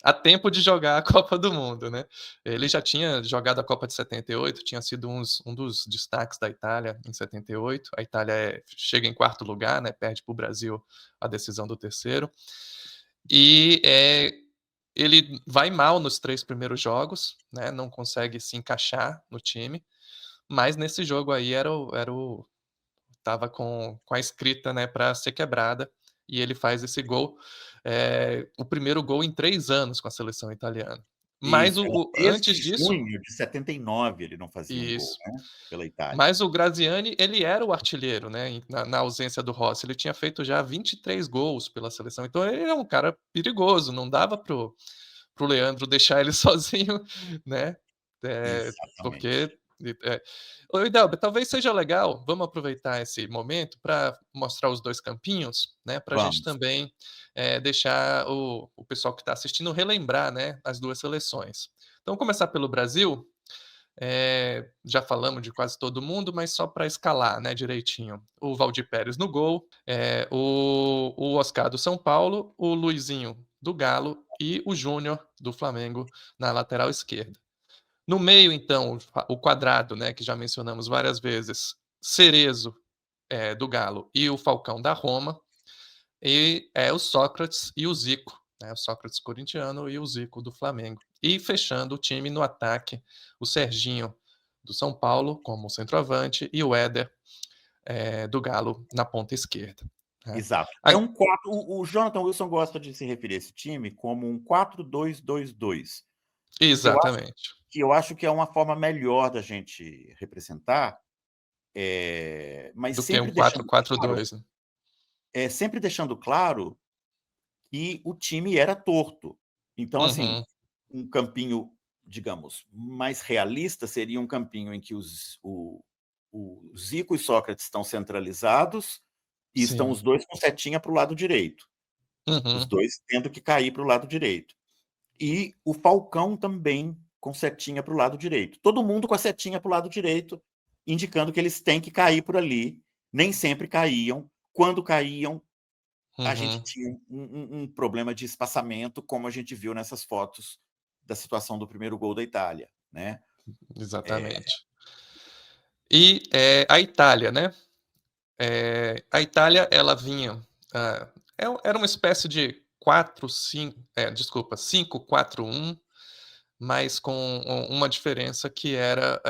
a tempo de jogar a Copa do Mundo, né. Ele já tinha jogado a Copa de 78, tinha sido um dos destaques da Itália em 78. A Itália, chega em 4º lugar, né, perde para o Brasil a decisão do terceiro. E, ele vai mal nos 3 primeiros jogos, né, não consegue se encaixar no time, mas nesse jogo aí era o estava com a escrita, né, para ser quebrada, e ele faz esse gol, o primeiro gol em 3 anos com a seleção italiana. Mas Isso, era antes desde disso junho de 79 ele não fazia um gol, isso. né, pela Itália. Mas o Graziani, ele era o artilheiro, né, na ausência do Rossi, ele tinha feito já 23 gols pela seleção, então ele é um cara perigoso, não dava para o Leandro deixar ele sozinho, né, Exatamente. porque ô Idelber, talvez seja legal, vamos aproveitar esse momento para mostrar os 2 campinhos, né, para a gente Vamos. também, deixar o pessoal que está assistindo relembrar, né, as 2 seleções. Então vamos começar pelo Brasil, já falamos de quase todo mundo, mas só para escalar, né, direitinho. O Valdir Pérez no gol, o Oscar do São Paulo, o Luizinho do Galo e o Júnior do Flamengo na lateral esquerda. No meio, então, o quadrado, né, que já mencionamos várias vezes, Cerezo, do Galo e o Falcão da Roma, e o Sócrates e o Zico, né, o Sócrates corintiano e o Zico do Flamengo. E fechando o time no ataque, o Serginho do São Paulo como centroavante e o Éder, do Galo na ponta esquerda, né. Exato. É A um 4. O Jonathan Wilson gosta de se referir a esse time como um 4-2-2-2, que eu acho exatamente. que é uma forma melhor da gente representar, mas Do que um 4-4-2, né. sempre deixando claro que o time era torto. Então, assim, Uhum. um campinho, digamos, mais realista seria um campinho em que o Zico e Sócrates estão centralizados e estão Sim. os 2 com setinha para o lado direito. Os Uhum. 2 tendo que cair para o lado direito. E o Falcão também com setinha para o lado direito. Todo mundo com a setinha para o lado direito, indicando que eles têm que cair por ali. Nem sempre caíam. Quando caíam, a gente Uhum. tinha um problema de espaçamento, como a gente viu nessas fotos da situação do primeiro gol da Itália, né? Exatamente. E, a Itália, né, a Itália ela vinha, era uma espécie de 4-5, desculpa, 5-4-1, mas com uma diferença que era,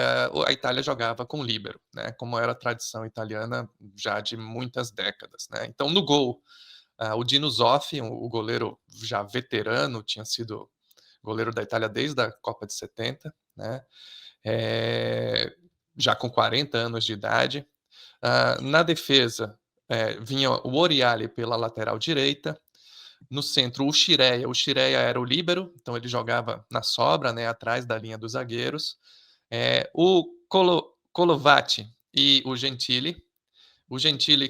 a Itália jogava com líbero, né, como era a tradição italiana já de muitas décadas, né. Então no gol, o Dino Zoff, o goleiro já veterano, tinha sido goleiro da Itália desde a Copa de 70, né, eh, já com 40 anos de idade. Na defesa, vinha o Oriali pela lateral direita, no centro o Scirea era o líbero, então ele jogava na sobra, né, atrás da linha dos zagueiros. O Colovati e o Gentili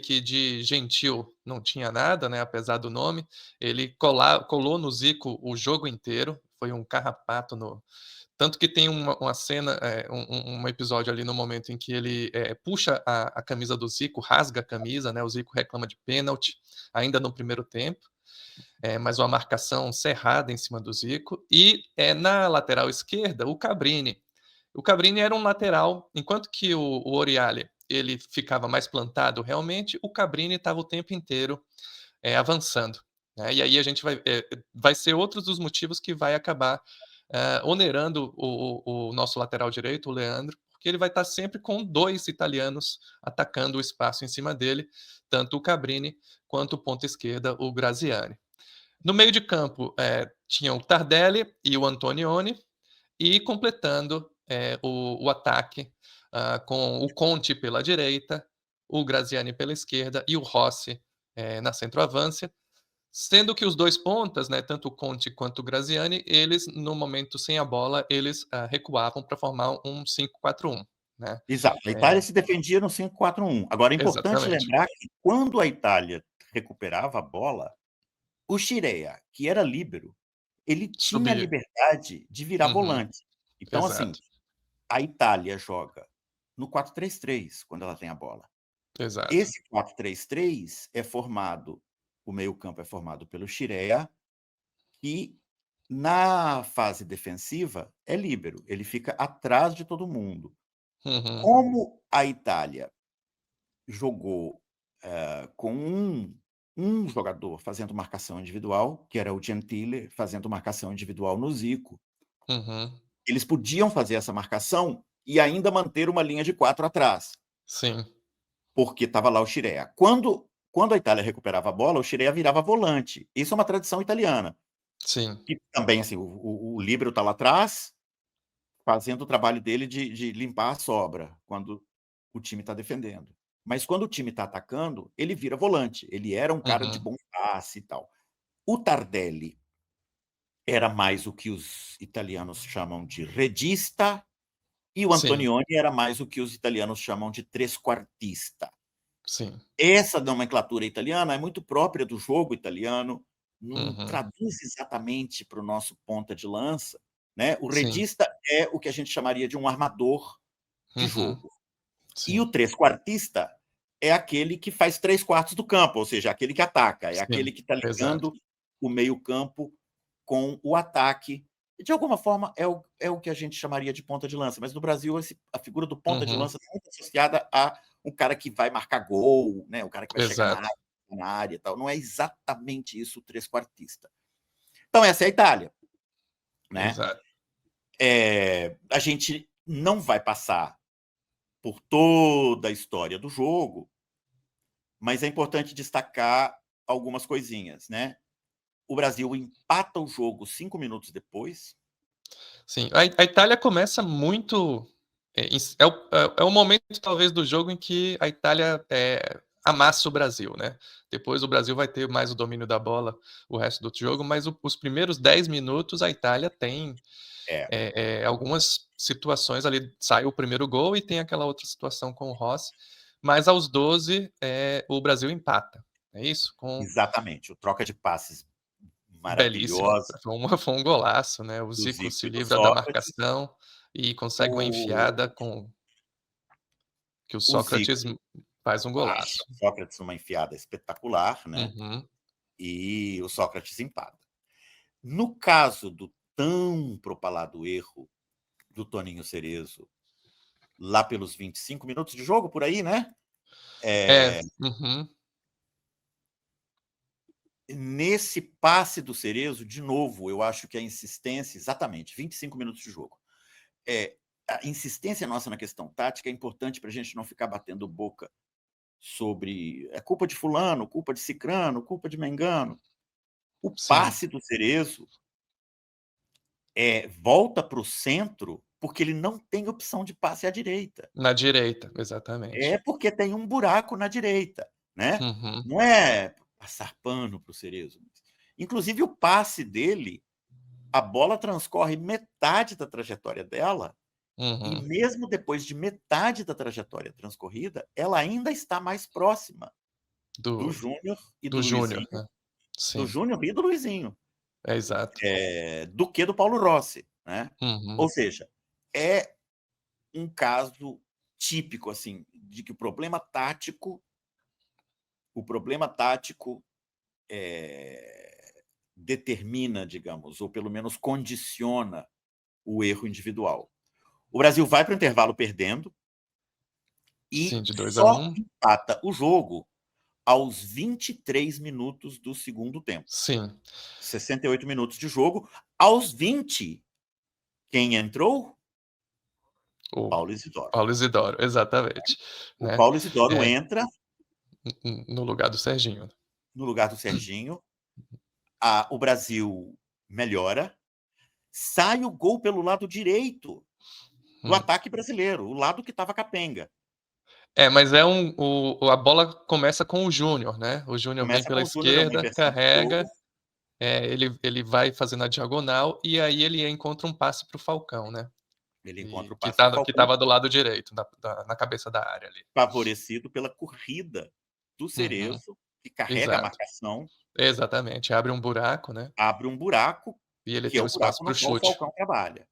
que de gentil não tinha nada, né, apesar do nome, ele colou no Zico o jogo inteiro, foi um carrapato no tanto que tem uma cena, um episódio ali no momento em que ele, puxa a camisa do Zico, rasga a camisa, né, o Zico reclama de pênalti, ainda no primeiro tempo, mas uma marcação cerrada em cima do Zico. E, na lateral esquerda, o Cabrini. O Cabrini era um lateral, enquanto que o Oriale, ele ficava mais plantado realmente, o Cabrini estava o tempo inteiro, avançando, né. E aí a gente vai ser outros dos motivos que vai acabar, onerando o nosso lateral direito, o Leandro, porque ele vai estar sempre com 2 italianos atacando o espaço em cima dele, tanto o Cabrini quanto o ponta esquerda, o Graziani. No meio de campo, tinha o Tardelli e o Antonioni, e completando, o ataque, com o Conte pela direita, o Graziani pela esquerda e o Rossi, na centroavância, sendo que os 2 pontas, né, tanto o Conte quanto o Graziani, eles no momento sem a bola, eles, recuavam para formar um 5-4-1, né. Exato, a Itália É, se defendia no 5-4-1. Agora é importante exatamente. lembrar que quando a Itália recuperava a bola, o Scirea, que era líbero, ele tinha a Subia. liberdade de virar Uhum. volante. Então, assim, Exato, a Itália joga no 4-3-3 quando ela tem a bola. exato. Esse 4-3-3 é formado o meio-campo é formado pelo Scirea, que na fase defensiva é líbero, ele fica atrás de todo mundo. Uhum, Como a Itália jogou, com um jogador fazendo marcação individual, que era o Gentile, fazendo marcação individual no Zico, uhum. eles podiam fazer essa marcação e ainda manter uma linha de 4 atrás, Sim, porque estava lá o Scirea. Quando a Itália recuperava a bola, o Scirea virava volante. Isso é uma tradição italiana, sim. que também, assim, o líbero está lá atrás, fazendo o trabalho dele de limpar a sobra, quando o time está defendendo. Mas quando o time está atacando, ele vira volante. Ele era um cara de Uhum. bom passe e tal. O Tardelli era mais o que os italianos chamam de regista e o Sim, Antonioni era mais o que os italianos chamam de tresquartista. sim. Essa nomenclatura italiana é muito própria do jogo italiano, não Uhum. traduz exatamente para o nosso ponta de lança, né. O Sim. regista é o que a gente chamaria de um armador de Uhum. jogo. E Sim, o tresquartista é aquele que faz 3/4 do campo, ou seja, aquele que ataca, é sim. aquele que está Exato. ligando o meio-campo com o ataque. E de alguma forma é o que a gente chamaria de ponta de lança, mas no Brasil a figura do ponta de Uhum. lança está muito associada a um cara que vai marcar gol, né, o cara que vai chegar Exato, na área e tal. Não é exatamente isso o tresquartista. Então essa é a Itália, né. exato. A gente não vai passar por toda a história do jogo, mas é importante destacar algumas coisinhas, né. O Brasil empata o jogo 5 minutos depois. Sim, a Itália começa muito, é o momento talvez do jogo em que a Itália, amassa o Brasil, né. Depois o Brasil vai ter mais o domínio da bola o resto do jogo, mas os primeiros 10 minutos a Itália tem, É, algumas situações ali, sai o primeiro gol e tem aquela outra situação com o Rossi, mas aos 12, o Brasil empata, é isso? Com exatamente, o troca de passes belíssimo, maravilhosa foi um golaço, né, o do Zico Zico se e do livra da Sócrates. marcação e consegue uma O enfiada com que o o Sócrates Zico faz um acha golaço. o Sócrates numa enfiada espetacular, né, Uhum. e o Sócrates empata. No caso do tão propalado erro do Toninho Cerezo, lá pelos 25 minutos de jogo, por aí, né, É, eh uhum. nesse passe do Cerezo, de novo, eu acho que a insistência, exatamente, 25 minutos de jogo. A insistência nossa na questão tática é importante para a gente não ficar batendo boca sobre culpa de fulano, culpa de cicrano, culpa de mengano. O Sim, passe do Cerezo volta para o centro porque ele não tem opção de passe à direita. na direita, exatamente. É porque tem um buraco na direita, né? Uhum, Não é passar pano para o Cerezo. Inclusive, o passe dele, a bola transcorre metade da trajetória dela, e uhum. mesmo depois de metade da trajetória transcorrida, ela ainda está mais próxima do Do Júnior e do do Júnior, Luizinho, né. Sim, é exato. do que do Paulo Rossi, né? Uhum, Ou seja, é um caso típico assim de que o problema tático determina, digamos, ou pelo menos condiciona o erro individual. O Brasil vai para o intervalo perdendo sim, e de 2 a só 1. empata o jogo aos 23 minutos do segundo tempo. Sim, 68 minutos de jogo. Aos 20, quem entrou? o Paulo Isidoro. Paulo Isidoro, exatamente, O né. Paulo Isidoro É, entra no lugar do Serginho. no lugar do Serginho. O Brasil melhora. Sai o gol pelo lado direito do Hum. ataque brasileiro, o lado que estava capenga. É, mas é a bola começa com o Júnior, né, o Júnior vem Começa com pela o Júnior, é uma esquerda, inversão de carrega, jogo. ele vai fazendo a diagonal, e aí ele encontra um passe para o Falcão, né, Ele encontra e o passe para o que Falcão, estava do lado direito, na cabeça da área ali. favorecido pela corrida do Uhum, Cerezo, que carrega a exato. marcação, Exatamente, abre um buraco, né, abre um buraco, e ele que é tem o o espaço buraco para no o qual o chute. Falcão trabalha.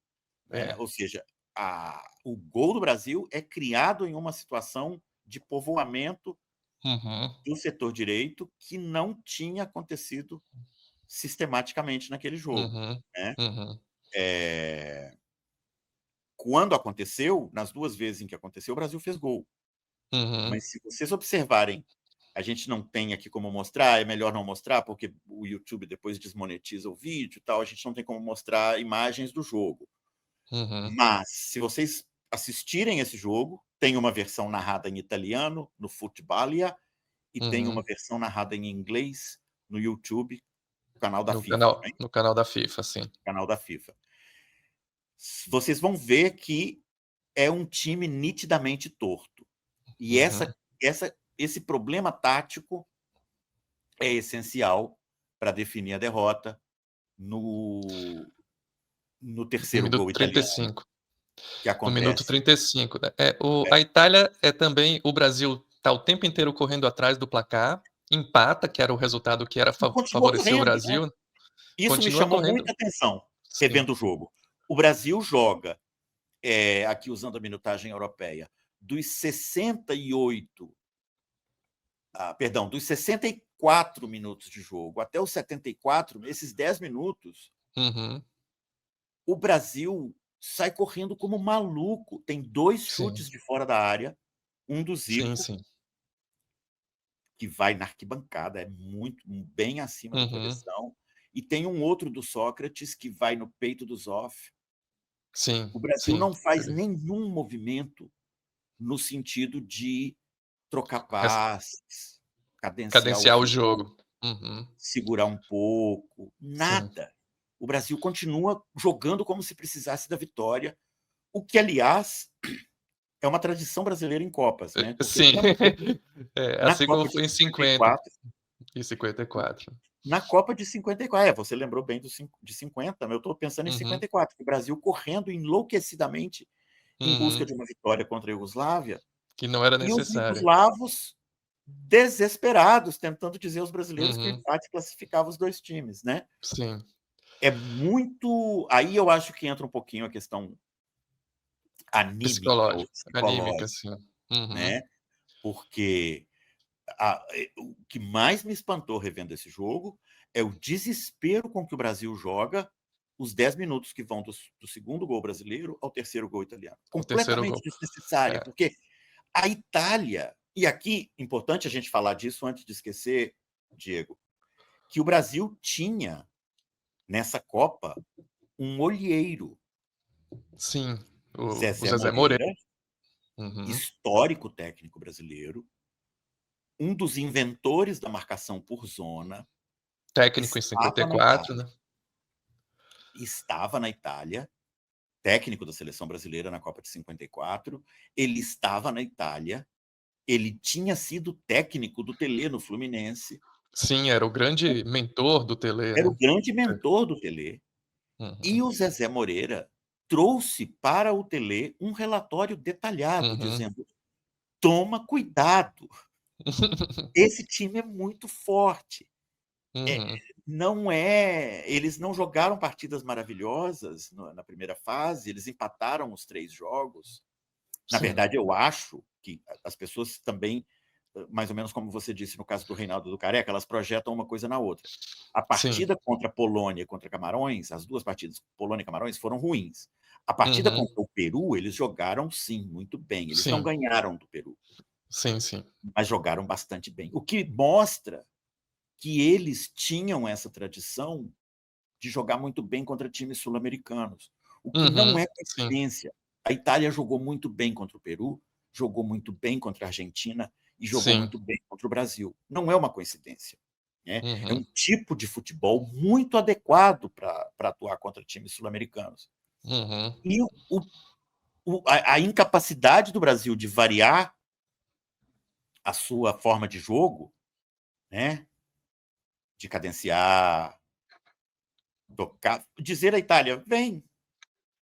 Né? É. Ou seja, o gol do Brasil é criado em uma situação de povoamento Uhum, do setor direito que não tinha acontecido sistematicamente naquele jogo. uhum, Né? uhum, Quando aconteceu, nas duas vezes em que aconteceu, o Brasil fez gol. uhum, Mas se vocês observarem, a gente não tem aqui como mostrar, é melhor não mostrar, porque o YouTube depois desmonetiza o vídeo e tal, a gente não tem como mostrar imagens do jogo. uhum, Mas, se vocês assistirem esse jogo, tem uma versão narrada em italiano, no Futbalia, e tem uma uhum. versão narrada em inglês no YouTube, no canal da No FIFA canal também, no canal da FIFA, sim. canal da FIFA. Vocês vão ver que é um time nitidamente torto. E Uhum. esse problema tático é essencial para definir a derrota no No terceiro minuto gol trinta e italiano, cinco. que No minuto acontece. 35, né. A É, Itália é também o Brasil tá o tempo inteiro correndo atrás do placar, empata, que era o resultado que era e continuou favorecia o correndo, né? Brasil, Isso me continua chamou correndo. muita atenção, Sim. revendo o jogo. O Brasil joga, aqui usando a minutagem europeia, dos 68, perdão, dos 64 minutos de jogo até os 74, nesses 10 minutos, Uhum. o Brasil sai correndo como maluco. Tem 2 Sim. chutes de fora da área, um do Sim, Zico, sim. que vai na arquibancada, é muito bem acima da Uhum. travessão, e tem um outro do Sócrates que vai no peito do Zoff. Sim, O Brasil sim. não faz Ele nenhum movimento no sentido de trocar res passes, cadenciar o cadenciar o jogo, jogo. Uhum. segurar um pouco, Sim. nada. O Brasil continua jogando como se precisasse da vitória, o que, aliás, é uma tradição brasileira em Copas, né? Porque Sim. lembra que É, na assim como Copa de foi em 50 54, e 54. na Copa de 54, você lembrou bem de 50, mas eu estou pensando em Uhum, 54, que o Brasil correndo enlouquecidamente em busca uhum. de uma vitória contra a Iugoslávia, Que não era e os necessária. iugoslavos desesperados, tentando dizer aos brasileiros que o Uhum. empate classificava os dois times, né? Sim. É muito. Aí eu acho que entra um pouquinho a questão anímica ou Anímica, psicológica, sim. Uhum. né? Porque o que mais me espantou revendo esse jogo é o desespero com que o Brasil joga os 10 minutos que vão do segundo gol brasileiro ao terceiro gol italiano. O terceiro Completamente gol. desnecessária, É. porque a Itália, e aqui, importante a gente falar disso antes de esquecer, Diego, que o Brasil tinha, nessa Copa, um olheiro, Sim, o Zezé Zezé Moreira. Moreira, Uhum. histórico técnico brasileiro, um dos inventores da marcação por zona, Técnico em estava na 54, Itália. né? Estava na Itália, técnico da seleção brasileira na Copa de 54. Ele estava na Itália, ele tinha sido técnico do Tele no Fluminense, Sim, era o grande mentor do Tele, era o né? grande mentor do Tele. E Uhum, o Zezé Moreira trouxe para o Tele um relatório detalhado, uhum. dizendo: toma cuidado, esse time é muito forte. É, Uhum, não é, eles não jogaram partidas maravilhosas na primeira fase, eles empataram os 3 jogos. Na sim, verdade, eu acho que as pessoas também, mais ou menos como você disse no caso do Reinaldo do Careca, elas projetam uma coisa na outra. A sim. partida contra a Polônia e contra Camarões, as 2 partidas, Polônia e Camarões, foram ruins. A partida Uhum, contra o Peru, eles jogaram sim, muito bem. Eles não sim, ganharam do Peru, sim, sim. mas jogaram bastante bem. O que mostra que eles tinham essa tradição de jogar muito bem contra times sul-americanos, o que não Uhum, é sim, coincidência. A Itália jogou muito bem contra o Peru, jogou muito bem contra a Argentina e jogou sim. muito bem contra o Brasil. Não é uma coincidência. Né? É Uhum, um tipo de futebol muito adequado para atuar contra times sul-americanos. uhum, E a incapacidade do Brasil de variar a sua forma de jogo, né? De cadenciar, tocar, dizer à Itália: vem,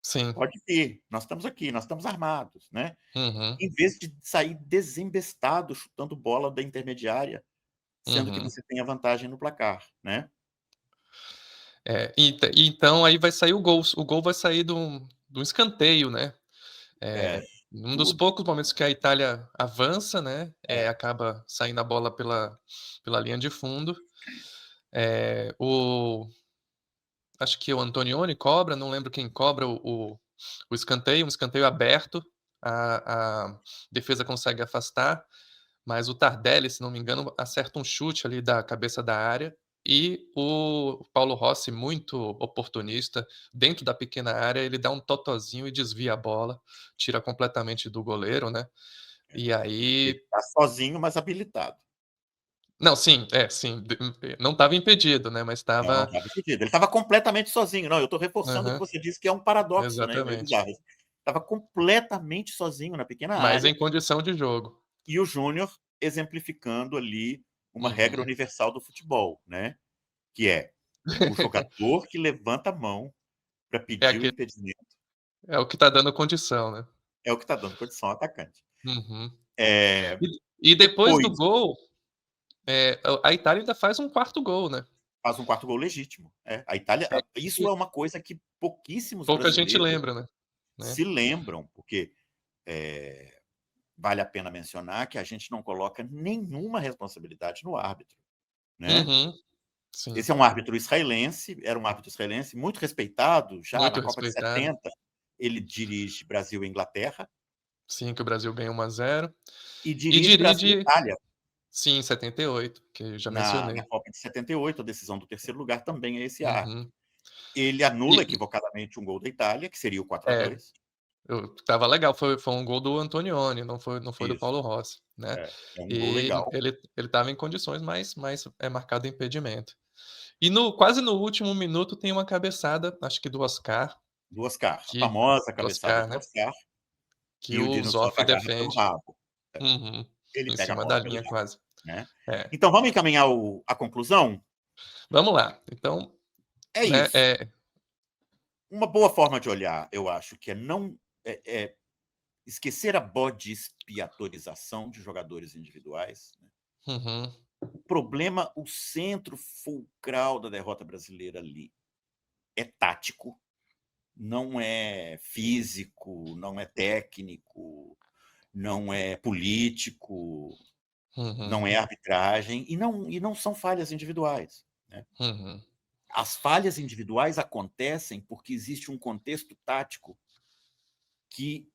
sim. pode vir, nós estamos aqui, nós estamos armados, né? Uhum, Em vez de sair desembestado chutando bola da intermediária, sendo que uhum. você tem a vantagem no placar, né? Então aí vai sair o gol vai sair do escanteio, né? É, Um dos tudo. poucos momentos que a Itália avança, né, É, acaba saindo a bola pela linha de fundo. O Acho que o Antonioni cobra, não lembro quem cobra o escanteio, um escanteio aberto, a defesa consegue afastar, mas o Tardelli, se não me engano, acerta um chute ali da cabeça da área e o Paulo Rossi, muito oportunista, dentro da pequena área, ele dá um totozinho e desvia a bola, tira completamente do goleiro, né. E ele aí está sozinho, mas habilitado. não, sim, sim, não estava impedido, né, mas Não estava estava impedido. Ele estava completamente sozinho. Não, eu estou reforçando o que aham, você disse, que é um paradoxo, né? Meio exatamente. bizarro. Estava completamente sozinho na pequena Mas área em condição de jogo. e o Júnior exemplificando ali uma regra Uhum. universal do futebol, né? Que é o jogador que levanta a mão para É pedir o aquele impedimento é o que tá dando condição, né. é o que está dando condição ao atacante. Uhum. É, E depois do depois gol, a Itália ainda faz um quarto gol, né. faz um quarto gol legítimo. É, a Itália, É isso é que uma coisa que pouquíssimos pouca gente brasileiros lembra, né. se lembram, porque vale a pena mencionar que a gente não coloca nenhuma responsabilidade no árbitro, né? Uhum. Sim, Esse é um árbitro israelense, era um árbitro israelense muito respeitado já muito na Copa de respeitado. 70. Ele dirige Brasil e Inglaterra Sim, que o Brasil ganha 1-0. e E dirige Brasil e dirige Itália sim, 78, que eu já na mencionei. Copa de 78. A decisão do terceiro lugar também é esse árbitro. Uhum. Ele anula E equivocadamente um gol da Itália, que seria o 4 a é, 2 estava legal, foi um gol do Antonioni, não foi do Isso, Paulo Rossi, né. é um gol E legal. ele estava em condições, mas é marcado impedimento. E quase no último minuto tem uma cabeçada, acho que do Oscar, Do Oscar, a que famosa do cabeçada Oscar, do né, Oscar, que e o o Diniz Zoff agarra pelo defende. rabo. É, Uhum. ele Em pega a cima da bola pelo linha rabo, quase. né. É. Então vamos encaminhar a conclusão? Vamos lá, então, É né, isso. Uma boa forma de olhar, eu acho, que é não esquecer a bode expiatorização de jogadores individuais, né. uhum, O problema, o centro fulcral da derrota brasileira ali é tático, não é físico, não é técnico, não é político, uhum, não é arbitragem e não são falhas individuais, né. uhum, As falhas individuais acontecem porque existe um contexto tático que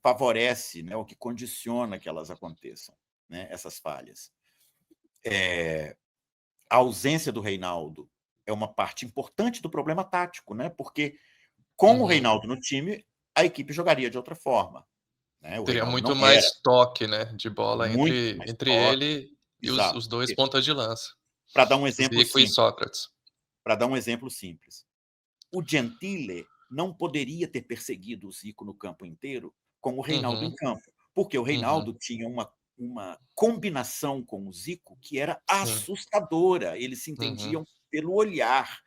favorece, né, ou que condiciona que elas aconteçam, né, essas falhas. a ausência do Reinaldo é uma parte importante do problema tático, né? Porque com o Reinaldo no time, a equipe jogaria de outra forma, né? O Teria Reinaldo muito não era. mais toque, né, de bola Muito mais entre toque. ele e Exato. os dois pontas de lança, Para dar um exemplo Zico e simples, Sócrates. o Gentile não poderia ter perseguido o Zico no campo inteiro com o Reinaldo em Uhum, campo, porque o uhum, Reinaldo tinha uma combinação com o Zico que era sim, assustadora. Eles se uhum, entendiam pelo olhar.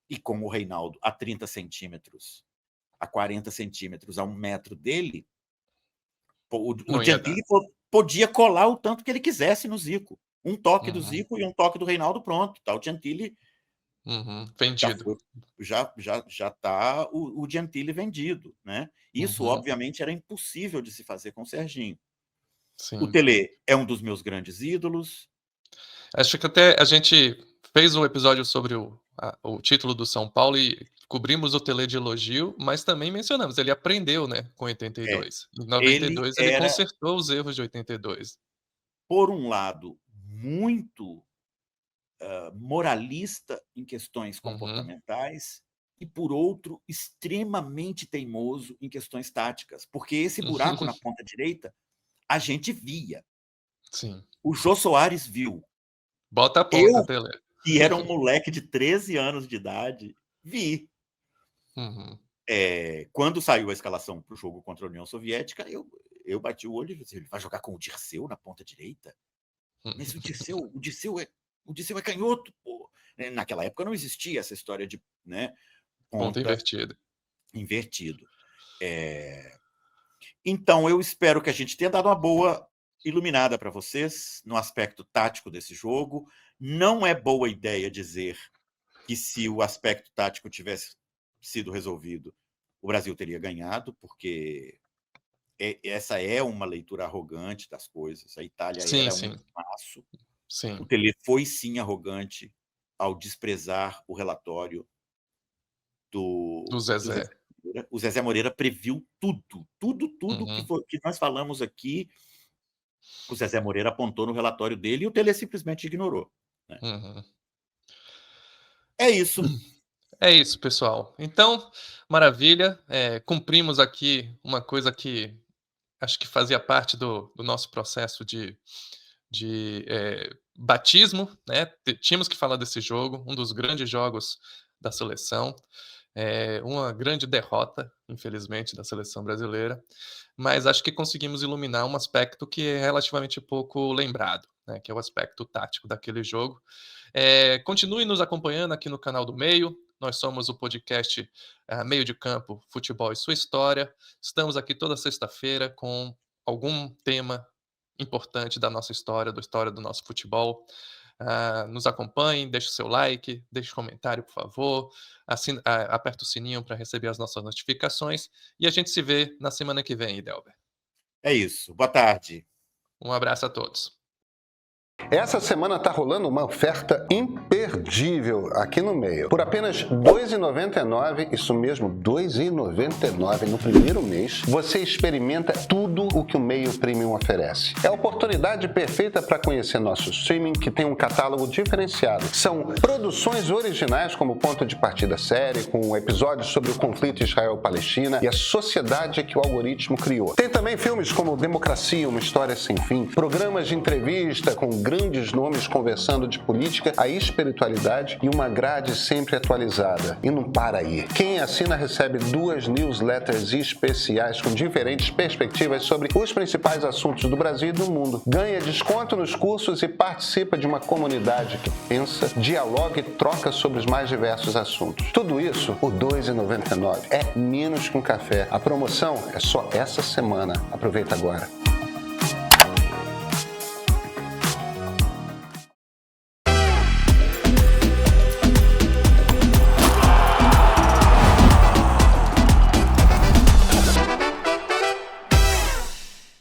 E com o Reinaldo a 30 centímetros, a 40 centímetros, a 1 metro dele, o não ia dar. Gentili podia colar o tanto que ele quisesse no Zico. Um toque do Uhum, Zico e um toque do Reinaldo, pronto. Tá, o Gentili já vendido. foi, já tá o Gentili vendido, né? Isso, Uhum, obviamente, era impossível de se fazer com o Serginho. O sim. Tele é um dos meus grandes ídolos. Acho que até a gente fez um episódio sobre o título do São Paulo e cobrimos o Tele de elogio, mas também mencionamos, ele aprendeu, né, com É, 82. Em ele 92 ele era, consertou os erros de 82. por um lado, muito moralista em questões Uhum, comportamentais e, por outro, extremamente teimoso em questões táticas, porque esse buraco na ponta direita a gente via. sim. O Jô Soares viu. Bota a ponta, Eu, Tele. que era um moleque de 13 anos de idade, vi. Uhum. Quando saiu a escalação para o jogo contra a União Soviética, eu bati o olho e disse: ele vai jogar com o Dirceu na ponta direita? Mas o Dirceu é canhoto, pô. Naquela época não existia essa história de, né, Ponta ponta invertida. invertido. Então, eu espero que a gente tenha dado uma boa iluminada para vocês no aspecto tático desse jogo. Não é boa ideia dizer que, se o aspecto tático tivesse sido resolvido, o Brasil teria ganhado, porque essa é uma leitura arrogante das coisas. A Itália Sim, era um sim, espaço. O sim. Tele foi, sim, arrogante ao desprezar o relatório Do do Zezé. Zezé Moreira. O Zezé Moreira previu tudo Uhum, que nós falamos aqui. O Zezé Moreira apontou no relatório dele e o Tele simplesmente ignorou, né? uhum. É isso. É isso, pessoal. Então, maravilha, cumprimos aqui uma coisa que acho que fazia parte do nosso processo de batismo, né, tínhamos que falar desse jogo, um dos grandes jogos da seleção, uma grande derrota, infelizmente, da seleção brasileira, mas acho que conseguimos iluminar um aspecto que é relativamente pouco lembrado, né, que é o aspecto tático daquele jogo. Continue nos acompanhando aqui no canal do Meio, nós somos o podcast Meio de Campo, Futebol e Sua História. Estamos aqui toda sexta-feira com algum tema importante da nossa história, da história do nosso futebol. Nos acompanhem, deixe o seu like, deixe um comentário, por favor, aperta o sininho para receber as nossas notificações e a gente se vê na semana que vem, Idelber. É isso. Boa tarde. Um abraço a todos. Essa semana está rolando uma oferta imperdível aqui no Meio. Por apenas R$ 2,99, isso mesmo, R$ 2,99 no primeiro mês, você experimenta tudo o que o Meio Premium oferece. É a oportunidade perfeita para conhecer nosso streaming, que tem um catálogo diferenciado. São produções originais como Ponto de Partida Série, com episódios sobre o conflito Israel-Palestina e a sociedade que o algoritmo criou. Tem também filmes como Democracia, Uma História Sem Fim, programas de entrevista com grandes nomes conversando de política à espiritualidade e uma grade sempre atualizada. E não para aí. Quem assina recebe 2 newsletters especiais com diferentes perspectivas sobre os principais assuntos do Brasil e do mundo. Ganha desconto nos cursos e participa de uma comunidade que pensa, dialoga e troca sobre os mais diversos assuntos. Tudo isso por R$ 2,99. É menos que um café. A promoção é só essa semana. Aproveita agora.